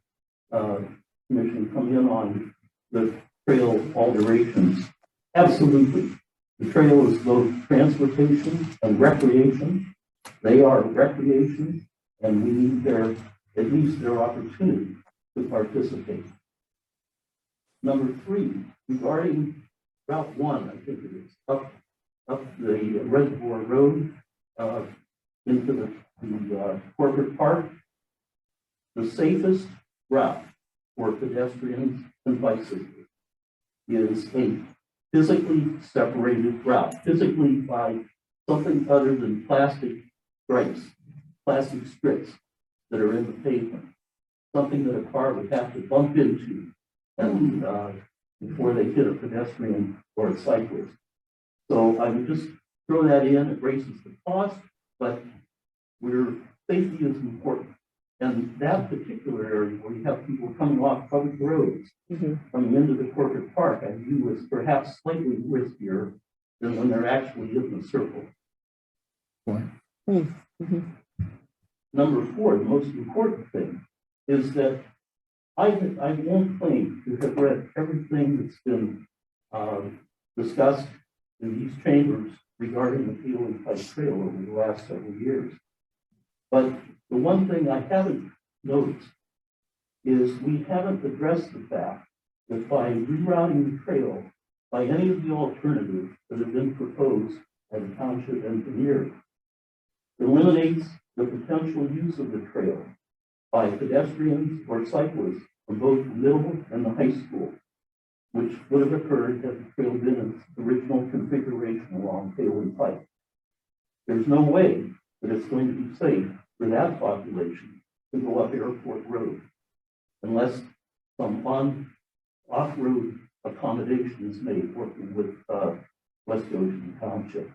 Commission come in on the trail alterations, absolutely. The trail is both transportation and recreation. They are recreation, and we need at least their opportunity to participate. Number three, regarding Route 1, I think it is, up the Reservoir Road into the corporate park. The safest route for pedestrians and bicyclists is a physically separated route, physically by something other than plastic strips that are in the pavement, something that a car would have to bump into and before they hit a pedestrian or a cyclist. So I would just throw that in. It raises the cost, but safety is important. And that particular area where you have people coming off public roads, coming into the corporate park, I view as perhaps slightly riskier than when they're actually in the circle. Number four, the most important thing is that I won't claim to have read everything that's been discussed in these chambers regarding the Daily Pike Trail over the last several years. But the one thing I haven't noticed is we haven't addressed the fact that by rerouting the trail by any of the alternatives that have been proposed by the township engineer, eliminates the potential use of the trail by pedestrians or cyclists from both the middle and the high school, which would have occurred had the trail been in its original configuration along Paley Pike. There's no way that it's going to be safe for that population to go up Airport Road unless some off-road accommodation is made working with West Ocean Township.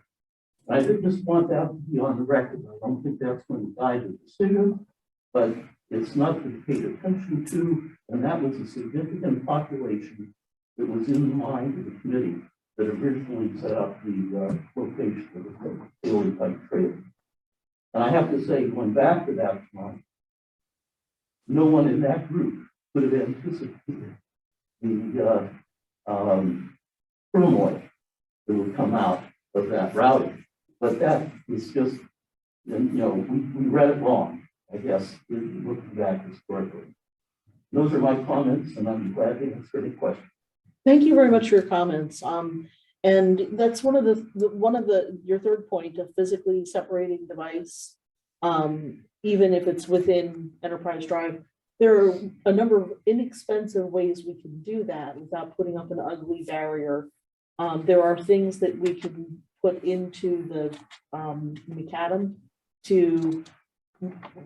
I just want that to be on the record. I don't think that's going to guide the decision, but it's not to be paid attention to, and that was a significant population that was in the mind of the committee that originally set up the location of the Paley Pike Trail. And I have to say, going back to that time, no one in that group could have anticipated the turmoil that would come out of that routing. But that is just, we read it wrong, I guess, looking back historically. Those are my comments, and I'm glad to answer any questions. Thank you very much for your comments. And that's one of your third point of physically separating device, even if it's within Enterprise Drive. There are a number of inexpensive ways we can do that without putting up an ugly barrier. There are things that we can put into the macadam to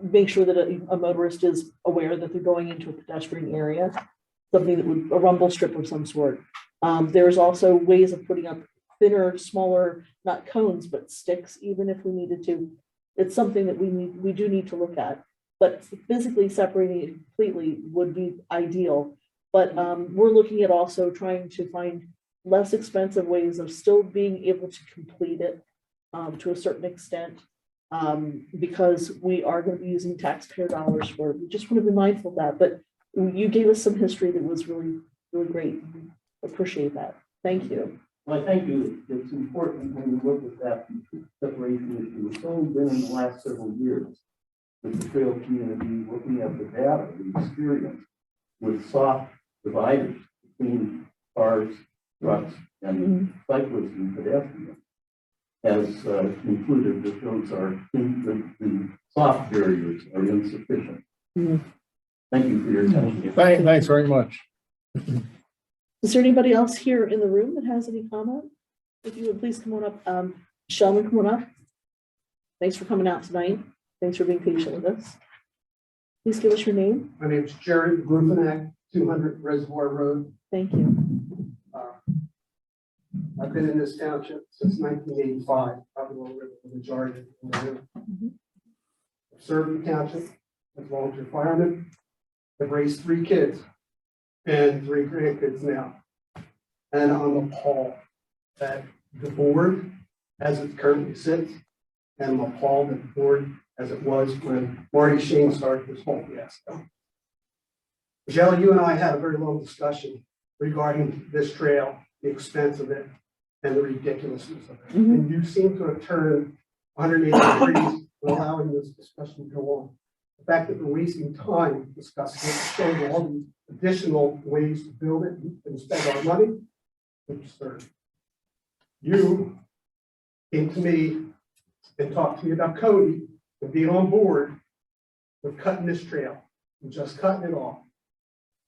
make sure that a motorist is aware that they're going into a pedestrian area, something that would, a rumble strip of some sort. There's also ways of putting up thinner, smaller, not cones, but sticks, even if we needed to. It's something that we do need to look at. But physically separating it completely would be ideal. But we're looking at also trying to find less expensive ways of still being able to complete it to a certain extent, because we are going to be using taxpayer dollars for it. We just want to be mindful of that. But you gave us some history that was really, really great. Appreciate that. Thank you. Well, thank you. It's important when you look at that separation issue. It's only been in the last several years that the trail community, looking at the data, the experience with soft dividers between cars, trucks, and cyclists and pedestrians, has concluded that those are the soft barriers are insufficient. Thank you for your attention. Thanks very much. Is there anybody else here in the room that has any comment? If you would please come on up. Sheldon, come on up. Thanks for coming out tonight. Thanks for being patient with us. Please give us your name. My name is Jerry Grufanak, 200 Reservoir Road. Thank you. I've been in this township since 1985, probably over the majority of the year. I've served the township as volunteer fireman. I've raised 3 kids and 3 grandkids now. And I'm appalled that the board, as it currently sits, and I'm appalled at the board as it was when Marty Shane started this whole fiasco. Michelle, you and I had a very long discussion regarding this trail, the expense of it, and the ridiculousness of it. And you seem to have turned 180 degrees allowing this discussion to go on. The fact that we're wasting time discussing it, showing all these additional ways to build it and spend our money, it's absurd. You came to me and talked to me about Cody and being on board with cutting this trail and just cutting it off.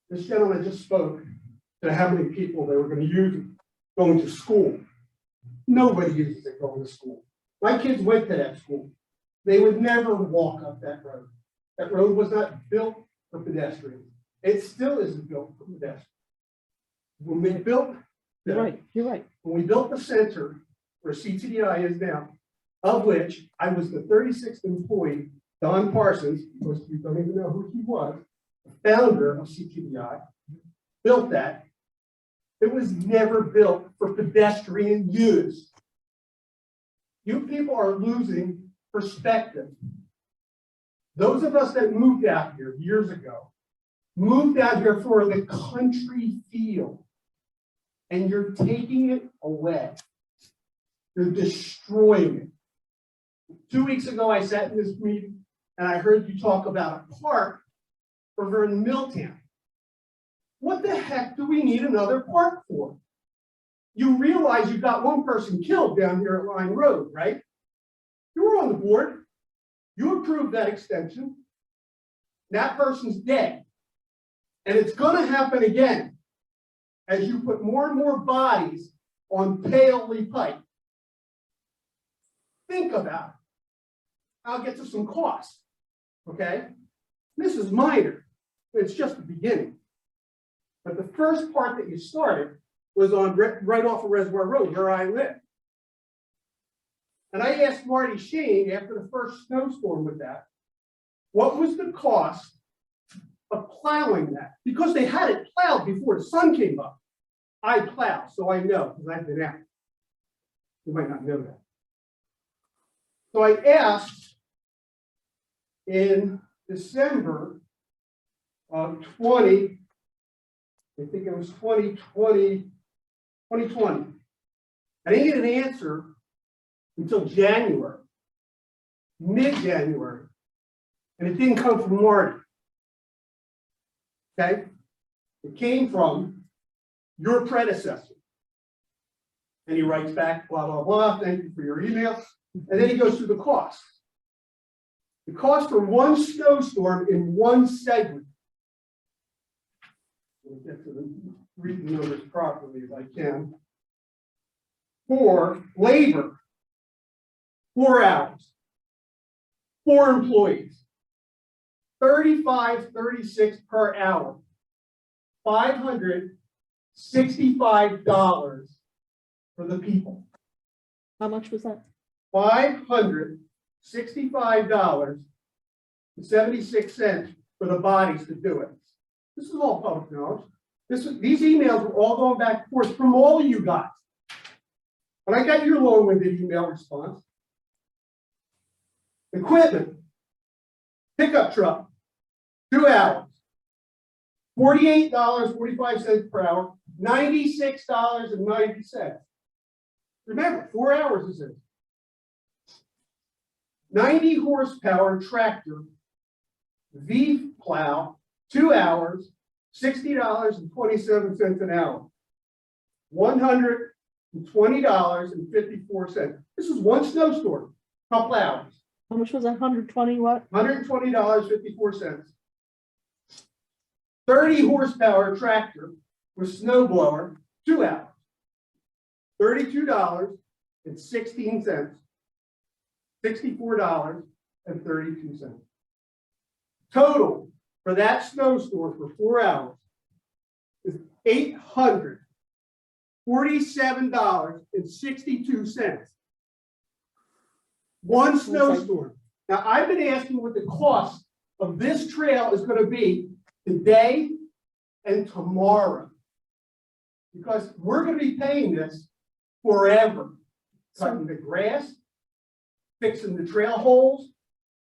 This gentleman just spoke to how many people they were going to use it going to school. Nobody uses it going to school. My kids went to that school. They would never walk up that road. That road was not built for pedestrians. It still isn't built for pedestrians. When we built, You're right. You're right. when we built the center where CTDI is now, of which I was the 36th employee, Don Parsons, most of you don't even know who he was, the founder of CTDI, built that. It was never built for pedestrian use. You people are losing perspective. Those of us that moved out here years ago, moved out here for the country feel, and you're taking it away. You're destroying it. 2 weeks ago, I sat in this meeting and I heard you talk about a park or if we're in Milltown. What the heck do we need another park for? You realize you've got one person killed down here at Line Road, right? You were on the board. You approved that extension. That person's dead. And it's going to happen again as you put more and more bodies on Paley Pike. Think about it. I'll get to some costs. Okay? This is minor. It's just the beginning. But the first part that you started was on right off of Reservoir Road, where I live. And I asked Marty Sheen after the first snowstorm with that, what was the cost of plowing that? Because they had it plowed before the sun came up. I plow, so I know, because I've been out. You might not know that. So I asked in December of 20, I think it was 2020. I didn't get an answer until January, mid-January, and it didn't come from Marty. Okay? It came from your predecessor. And he writes back, blah, blah, blah, thank you for your email. And then he goes through the cost. The cost for one snowstorm in one segment. We'll get to read the numbers properly if I can. For labor, 4 hours, 4 employees, $35.36 per hour, $565 for the people. How much was that? $565.76 for the bodies to do it. This is all public knowledge. These emails were all going back and forth from all of you guys. And I got your long-winded email response. Equipment, pickup truck, 2 hours, $48.45 per hour, $96.90. Remember, 4 hours is it. 90 horsepower tractor, V plow, 2 hours, $60.27 an hour, $120.54. This is one snowstorm, couple hours. How much was that? 120 what? $120.54. 30 horsepower tractor with snow blower, 2 hours, $32.16, $64.32. Total for that snowstorm for 4 hours is $847.62. One snowstorm. Now, I've been asking what the cost of this trail is going to be today and tomorrow. Because we're going to be paying this forever. Cutting the grass, fixing the trail holes,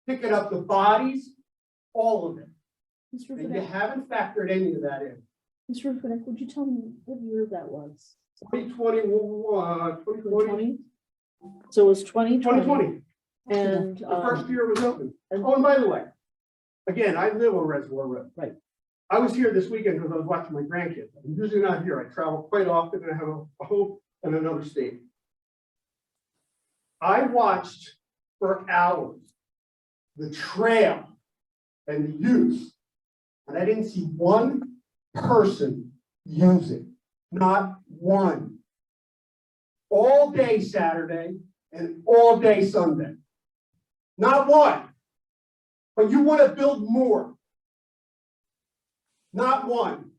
picking up the bodies, all of it. Mr. And you Ruffin, haven't factored any of that in. Mr. Ruffin, would you tell me what year that was? 2020. So it was 2020. 2020. And The first year it was open. and- Oh, and by the way, again, I live on Reservoir Road. Right. I was here this weekend because I was watching my grandkids. I'm usually not here. I travel quite often and I have a home in another state. I watched for hours the trail and the use, and I didn't see one person use it. Not one. All day Saturday and all day Sunday. Not one. But you want to build more. Not one.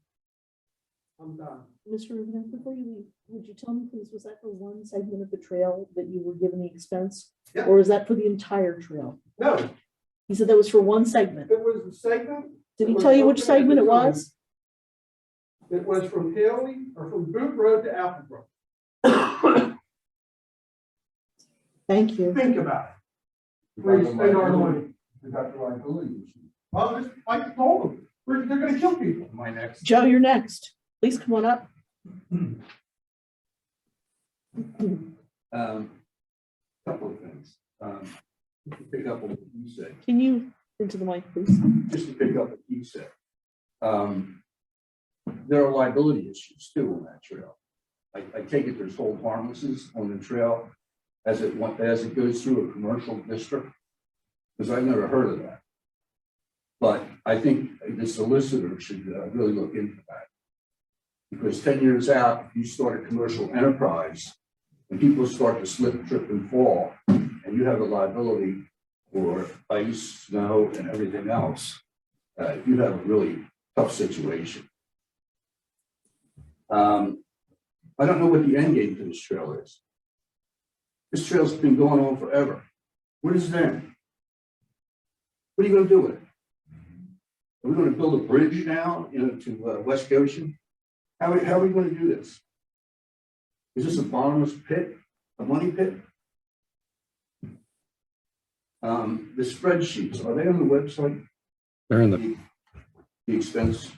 I'm done. Mr. Ruffin, before you leave, would you tell me, please, was that for one segment of the trail that you were given the expense? Yeah. Or is that for the entire trail? No, He said that was for one segment. it was the segment. Did he that tell you which open at segment the it time. was? It was from Haley or from Boot Road to Applebrook. Thank you. Think about it. Please spend our money. We got the liability issue. Well, just like I told them, they're going to kill people. My next. Joe, you're next. Please come on up. Couple of things. To pick up on what you said, Can you into the mic, please? just to pick up what you said. there are liability issues too on that trail. I take it there's hold harmlesses on the trail as it goes through a commercial district, because I've never heard of that. But I think the solicitor should really look into that. Because 10 years out, if you start a commercial enterprise and people start to slip, trip, and fall, and you have a liability for ice, snow, and everything else, you have a really tough situation. I don't know what the end game to this trail is. This trail's been going on forever. What is it then? What are you going to do with it? Are we going to build a bridge now, to West Goshen? How are we going to do this? Is this a bottomless pit, a money pit? The spreadsheets, are they on the website? They're in the expense,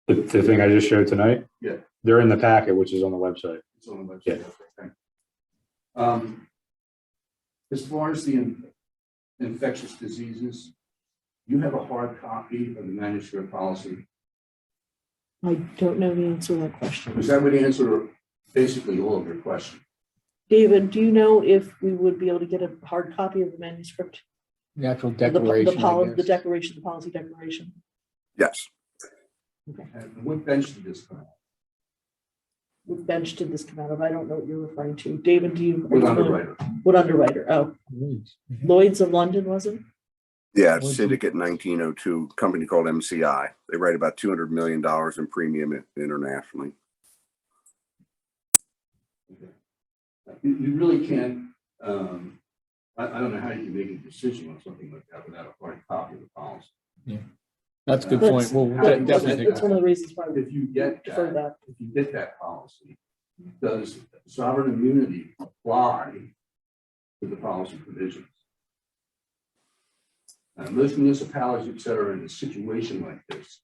the thing I just showed tonight. Yeah. They're in the packet, which is on the website. it's on the website. Yeah. Okay, thank you. As far as the infectious diseases, you have a hard copy of the manuscript policy. I don't know the answer to that question. Because that would answer basically all of your questions. David, do you know if we would be able to get a hard copy of the manuscript? The actual The declaration. the declaration, the policy declaration? Yes. And what bench did this come out? What bench did this come out of? I don't know what you're referring to. David, do you? What underwriter? What underwriter? Oh, Lloyd's of London, was it? Yeah, it's Syndicate 1902, company called MCI. They write about $200 million in premium internationally. Okay. You really can't, I don't know how you can make a decision on something like that without a hard copy of the policy. Yeah, that's a good That's- point. We'll That's- definitely take That's one of the reasons why we If you get defer that, that. if you get that policy, does sovereign immunity apply to the policy provisions? Most municipalities, et cetera, in a situation like this,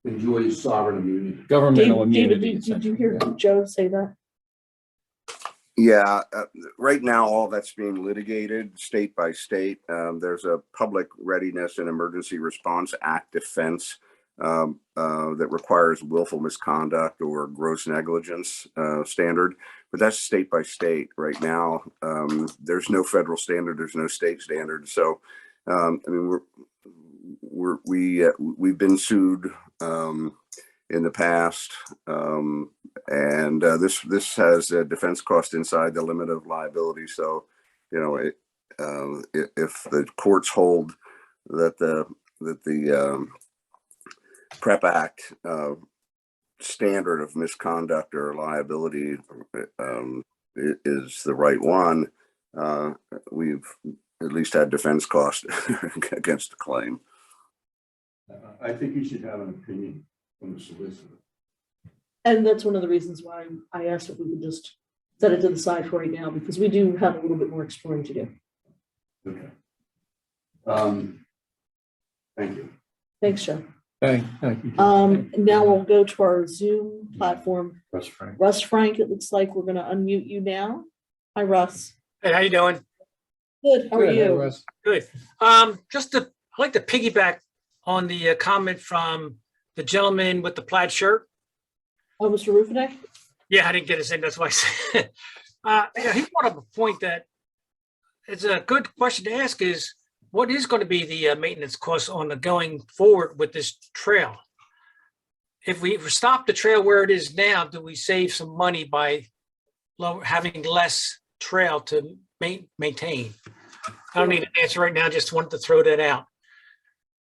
enjoys sovereign immunity. governmental David, immunity. did you hear essentially, Joe say that? Yeah, right now, all that's being litigated state by state. There's a Public Readiness and Emergency Response Act defense that requires willful misconduct or gross negligence standard, but that's state by state. Right now, there's no federal standard, there's no state standard. So, I mean, we've been sued in the past, and this has a defense cost inside the limit of liability. So, you know, if the courts hold that the PrEP Act standard of misconduct or liability is the right one, we've at least had defense cost against the claim. I think you should have an opinion from the solicitor. And that's one of the reasons why I asked if we could just set it to the side for right now, because we do have a little bit more exploring to do. Okay. Thank you. Thanks, Joe. Thank you. Now we'll go to our Zoom platform. Russ Frank. Russ Frank, it looks like we're gonna unmute you now. Hi, Russ. Hey, how you doing? Good, how are Good, you? Russ. Good. I'd like to piggyback on the comment from the gentleman with the plaid shirt. Oh, Mr. Rufinek? Yeah, I didn't get his name. That's why I said. Yeah, he brought up a point that it's a good question to ask is, what is going to be the maintenance cost on the going forward with this trail? If we stop the trail where it is now, do we save some money by having less trail to maintain? I don't need an answer right now. Just wanted to throw that out.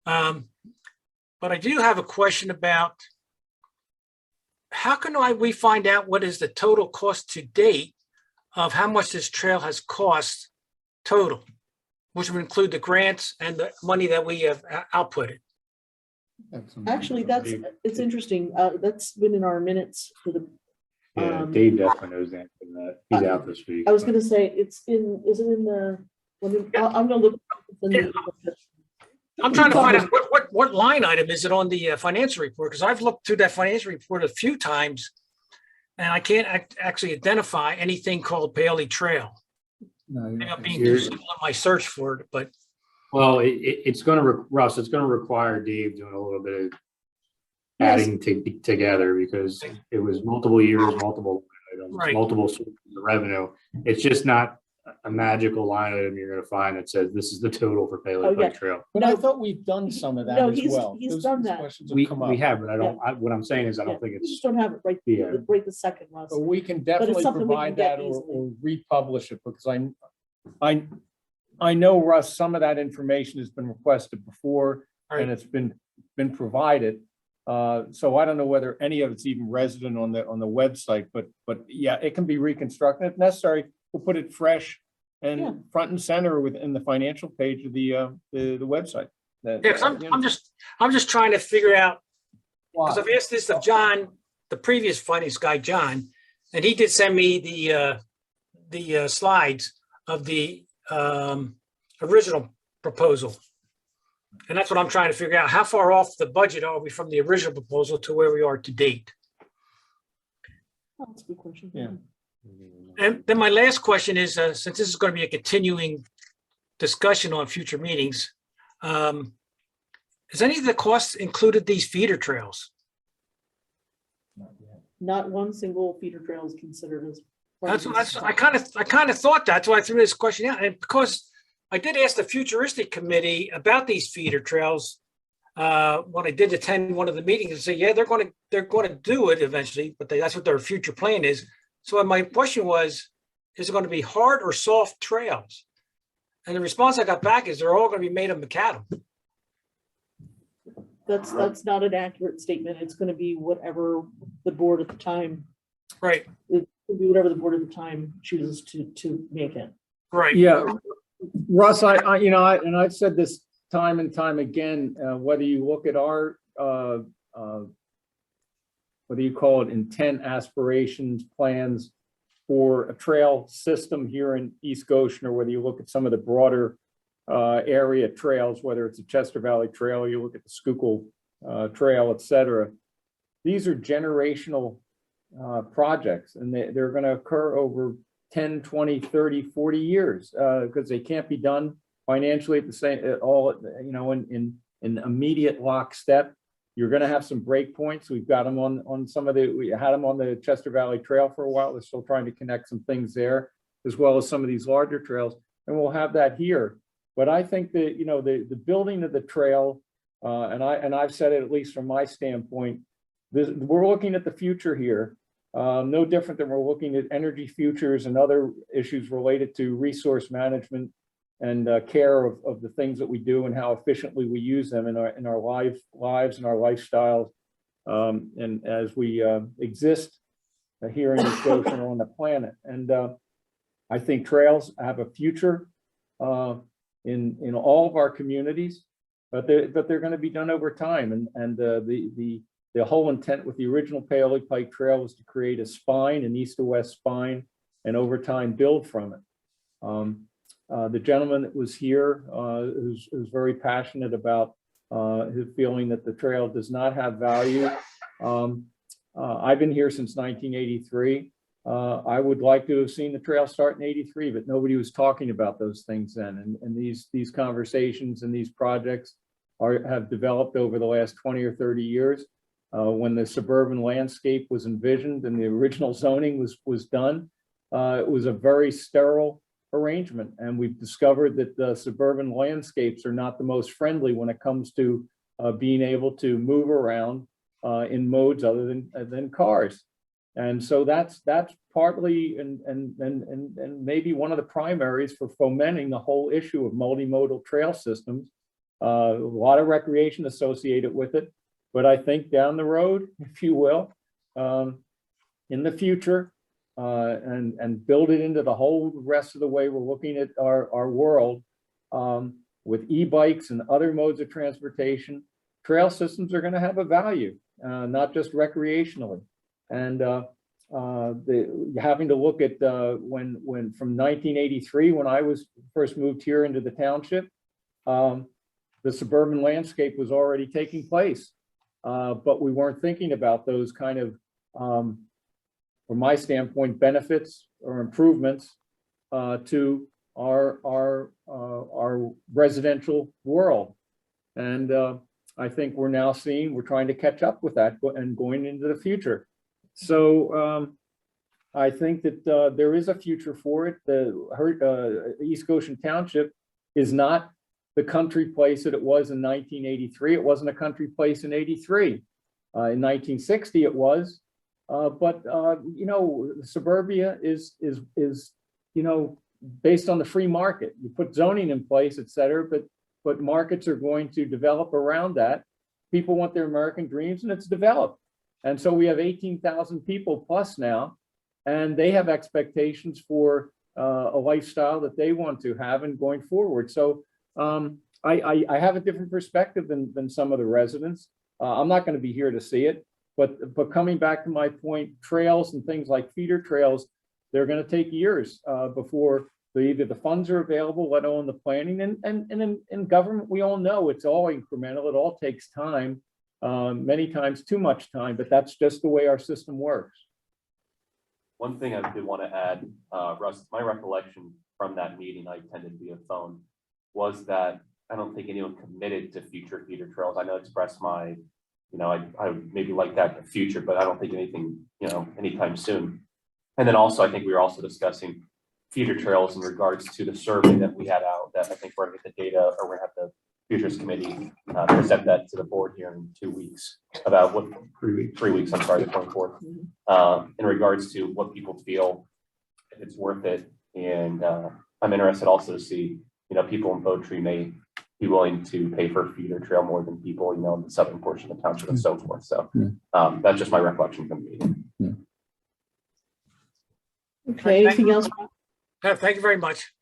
But I do have a question about how can we find out what is the total cost to date of how much this trail has cost total, which would include the grants and the money that we have outputted. Actually, it's interesting. That's been in our minutes for the. Yeah, Dave definitely knows the answer to that. He's out this week. I was gonna say, is it in the, I'm gonna look. I'm trying to find out what line item is it on the financial report? Because I've looked through that financial report a few times and I can't actually identify anything called Bailey Trail. Maybe I'm being too simple in my search for it, but Well, it's Russ, it's gonna require Dave doing a little bit of Yes. adding together because it was multiple years, multiple items, Right. multiple sources of revenue. It's just not a magical line item you're gonna find that says this is the total for Paley Oh, yeah. Pike Trail. But I thought we've done some of that No, as he's- well. he's Those done that. questions We come up. have, but what I'm saying is I Yeah, don't think we it's, just don't have it Yeah. right this second, Russ. But we can definitely something we can provide get that or easily. republish it because I know, Russ, some of that information has been requested before Right. and it's been provided. So I don't know whether any of it's even resident on the website, but yeah, it can be reconstructed if necessary. We'll put it fresh Yeah. and front and center within the financial page of the website. Yeah, 'cause I'm just trying to figure out, because I've asked this of John, the previous finance guy, John, and he did send me the slides of the original proposal. And that's what I'm trying to figure out. How far off the budget are we from the original proposal to where we are to date? Oh, That's a good question. Yeah. And then my last question is, since this is going to be a continuing discussion on future meetings, has any of the costs included these feeder trails? Not one single feeder trail is considered as. part of That's this. I kind of thought that's why I threw this question out. And because I did ask the futuristic committee about these feeder trails when I did attend one of the meetings and say, yeah, they're going to do it eventually, but that's what their future plan is. So my question was, is it going to be hard or soft trails? And the response I got back is they're all going to be made of macadam. That's not an accurate statement. It's gonna be whatever the board at the time, Right, it will be whatever the board at the time chooses to make it. right. Yeah, Russ, I've said this time and time again, whether you look at our, what do you call it, intent, aspirations, plans for a trail system here in East Goshen, or whether you look at some of the broader area trails, whether it's a Chester Valley Trail, you look at the Schuylkill Trail, et cetera. These are generational projects, and they're going to occur over 10, 20, 30, 40 years because they can't be done financially at the same, in immediate lockstep. You're going to have some break points. We've got them on some of we had them on the Chester Valley Trail for a while. We're still trying to connect some things there, as well as some of these larger trails, and we'll have that here. But I think that, the building of the trail, and I've said it, at least from my standpoint, we're looking at the future here. No different than we're looking at energy futures and other issues related to resource management and care of the things that we do and how efficiently we use them in our lives and our lifestyles. And as we exist here in this ocean or on the planet. And I think trails have a future in all of our communities, but they're going to be done over time. And the whole intent with the original Paoli Pike Trail was to create a spine, an east to west spine, and over time build from it. The gentleman that was here, who's very passionate about his feeling that the trail does not have value. I've been here since 1983. I would like to have seen the trail start in '83, but nobody was talking about those things then. And these conversations and these projects have developed over the last 20 or 30 years. When the suburban landscape was envisioned and the original zoning was done, it was a very sterile arrangement. And we've discovered that the suburban landscapes are not the most friendly when it comes to being able to move around in modes other than cars. And so that's partly and maybe one of the primaries for fomenting the whole issue of multimodal trail systems. A lot of recreation associated with it, but I think down the road, if you will, in the future, and build it into the whole rest of the way we're looking at our world, with e-bikes and other modes of transportation, trail systems are going to have a value, not just recreationally. And having to look at when from 1983, when I was first moved here into the township, the suburban landscape was already taking place, but we weren't thinking about those kind of, from my standpoint, benefits or improvements to our residential world. And I think we're now seeing, we're trying to catch up with that and going into the future. So I think that there is a future for it. The East Goshen Township is not the country place that it was in 1983. It wasn't a country place in 83. In 1960 it was. But you know, suburbia is you know, based on the free market. You put zoning in place, et cetera, but markets are going to develop around that. People want their American dreams, and it's developed. And so we have 18,000 people plus now, and they have expectations for a lifestyle that they want to have and going forward. So I have a different perspective than some of the residents. I'm not going to be here to see it, but coming back to my point, trails and things like feeder trails, they're going to take years before either the funds are available, let alone the planning. And in government, we all know it's all incremental. It all takes time, many times too much time, but that's just the way our system works. One thing I did want to add, Russ, my recollection from that meeting I attended via phone was that I don't think anyone committed to future feeder trails. I know I expressed my, you know, I would maybe like that in the future, but I don't think anything, you know, anytime soon. And then also, I think we were also discussing feeder trails in regards to the survey that we had out, that I think we're gonna get the data, or we're gonna have the Futures Committee present that to the board here in 2 weeks about what 3 weeks, I'm sorry, the 24th, in regards to what people feel, if it's worth it. And I'm interested also to see, you know, people in Bowtree may be willing to pay for a feeder trail more than people, you know, in the southern portion of the township and so forth. So that's just my recollection from the meeting. Okay, anything else? Thank you very much.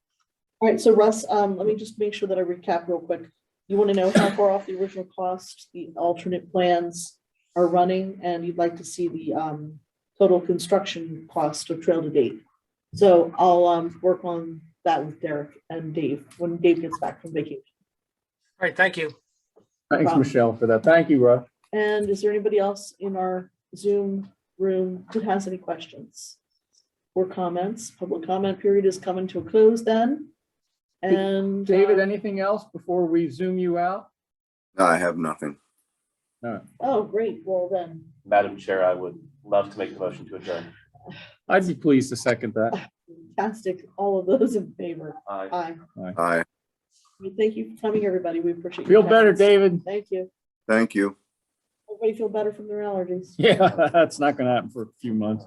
All right, so Russ, let me just make sure that I recap real quick. You want to know how far off the original cost the alternate plans are running, and you'd like to see the total construction cost of trail to date. So I'll work on that with Derek and Dave when Dave gets back from vacation. All right, thank you. Thanks, Michelle, for that. Thank you, Russ. And is there anybody else in our Zoom room that has any questions or comments? Public comment period is coming to a close then. And David, anything else before we zoom you out? No, I have nothing. oh, great. Well then, Madam Chair, I would love to make the motion to adjourn. I'd be pleased to second that. fantastic. All of those in favor. Aye. Aye. Aye. Thank you for coming, everybody. We appreciate Feel your better, comments. David. Thank you. Thank you. Everybody feel better from their allergies. Yeah, that's not going to happen for a few months.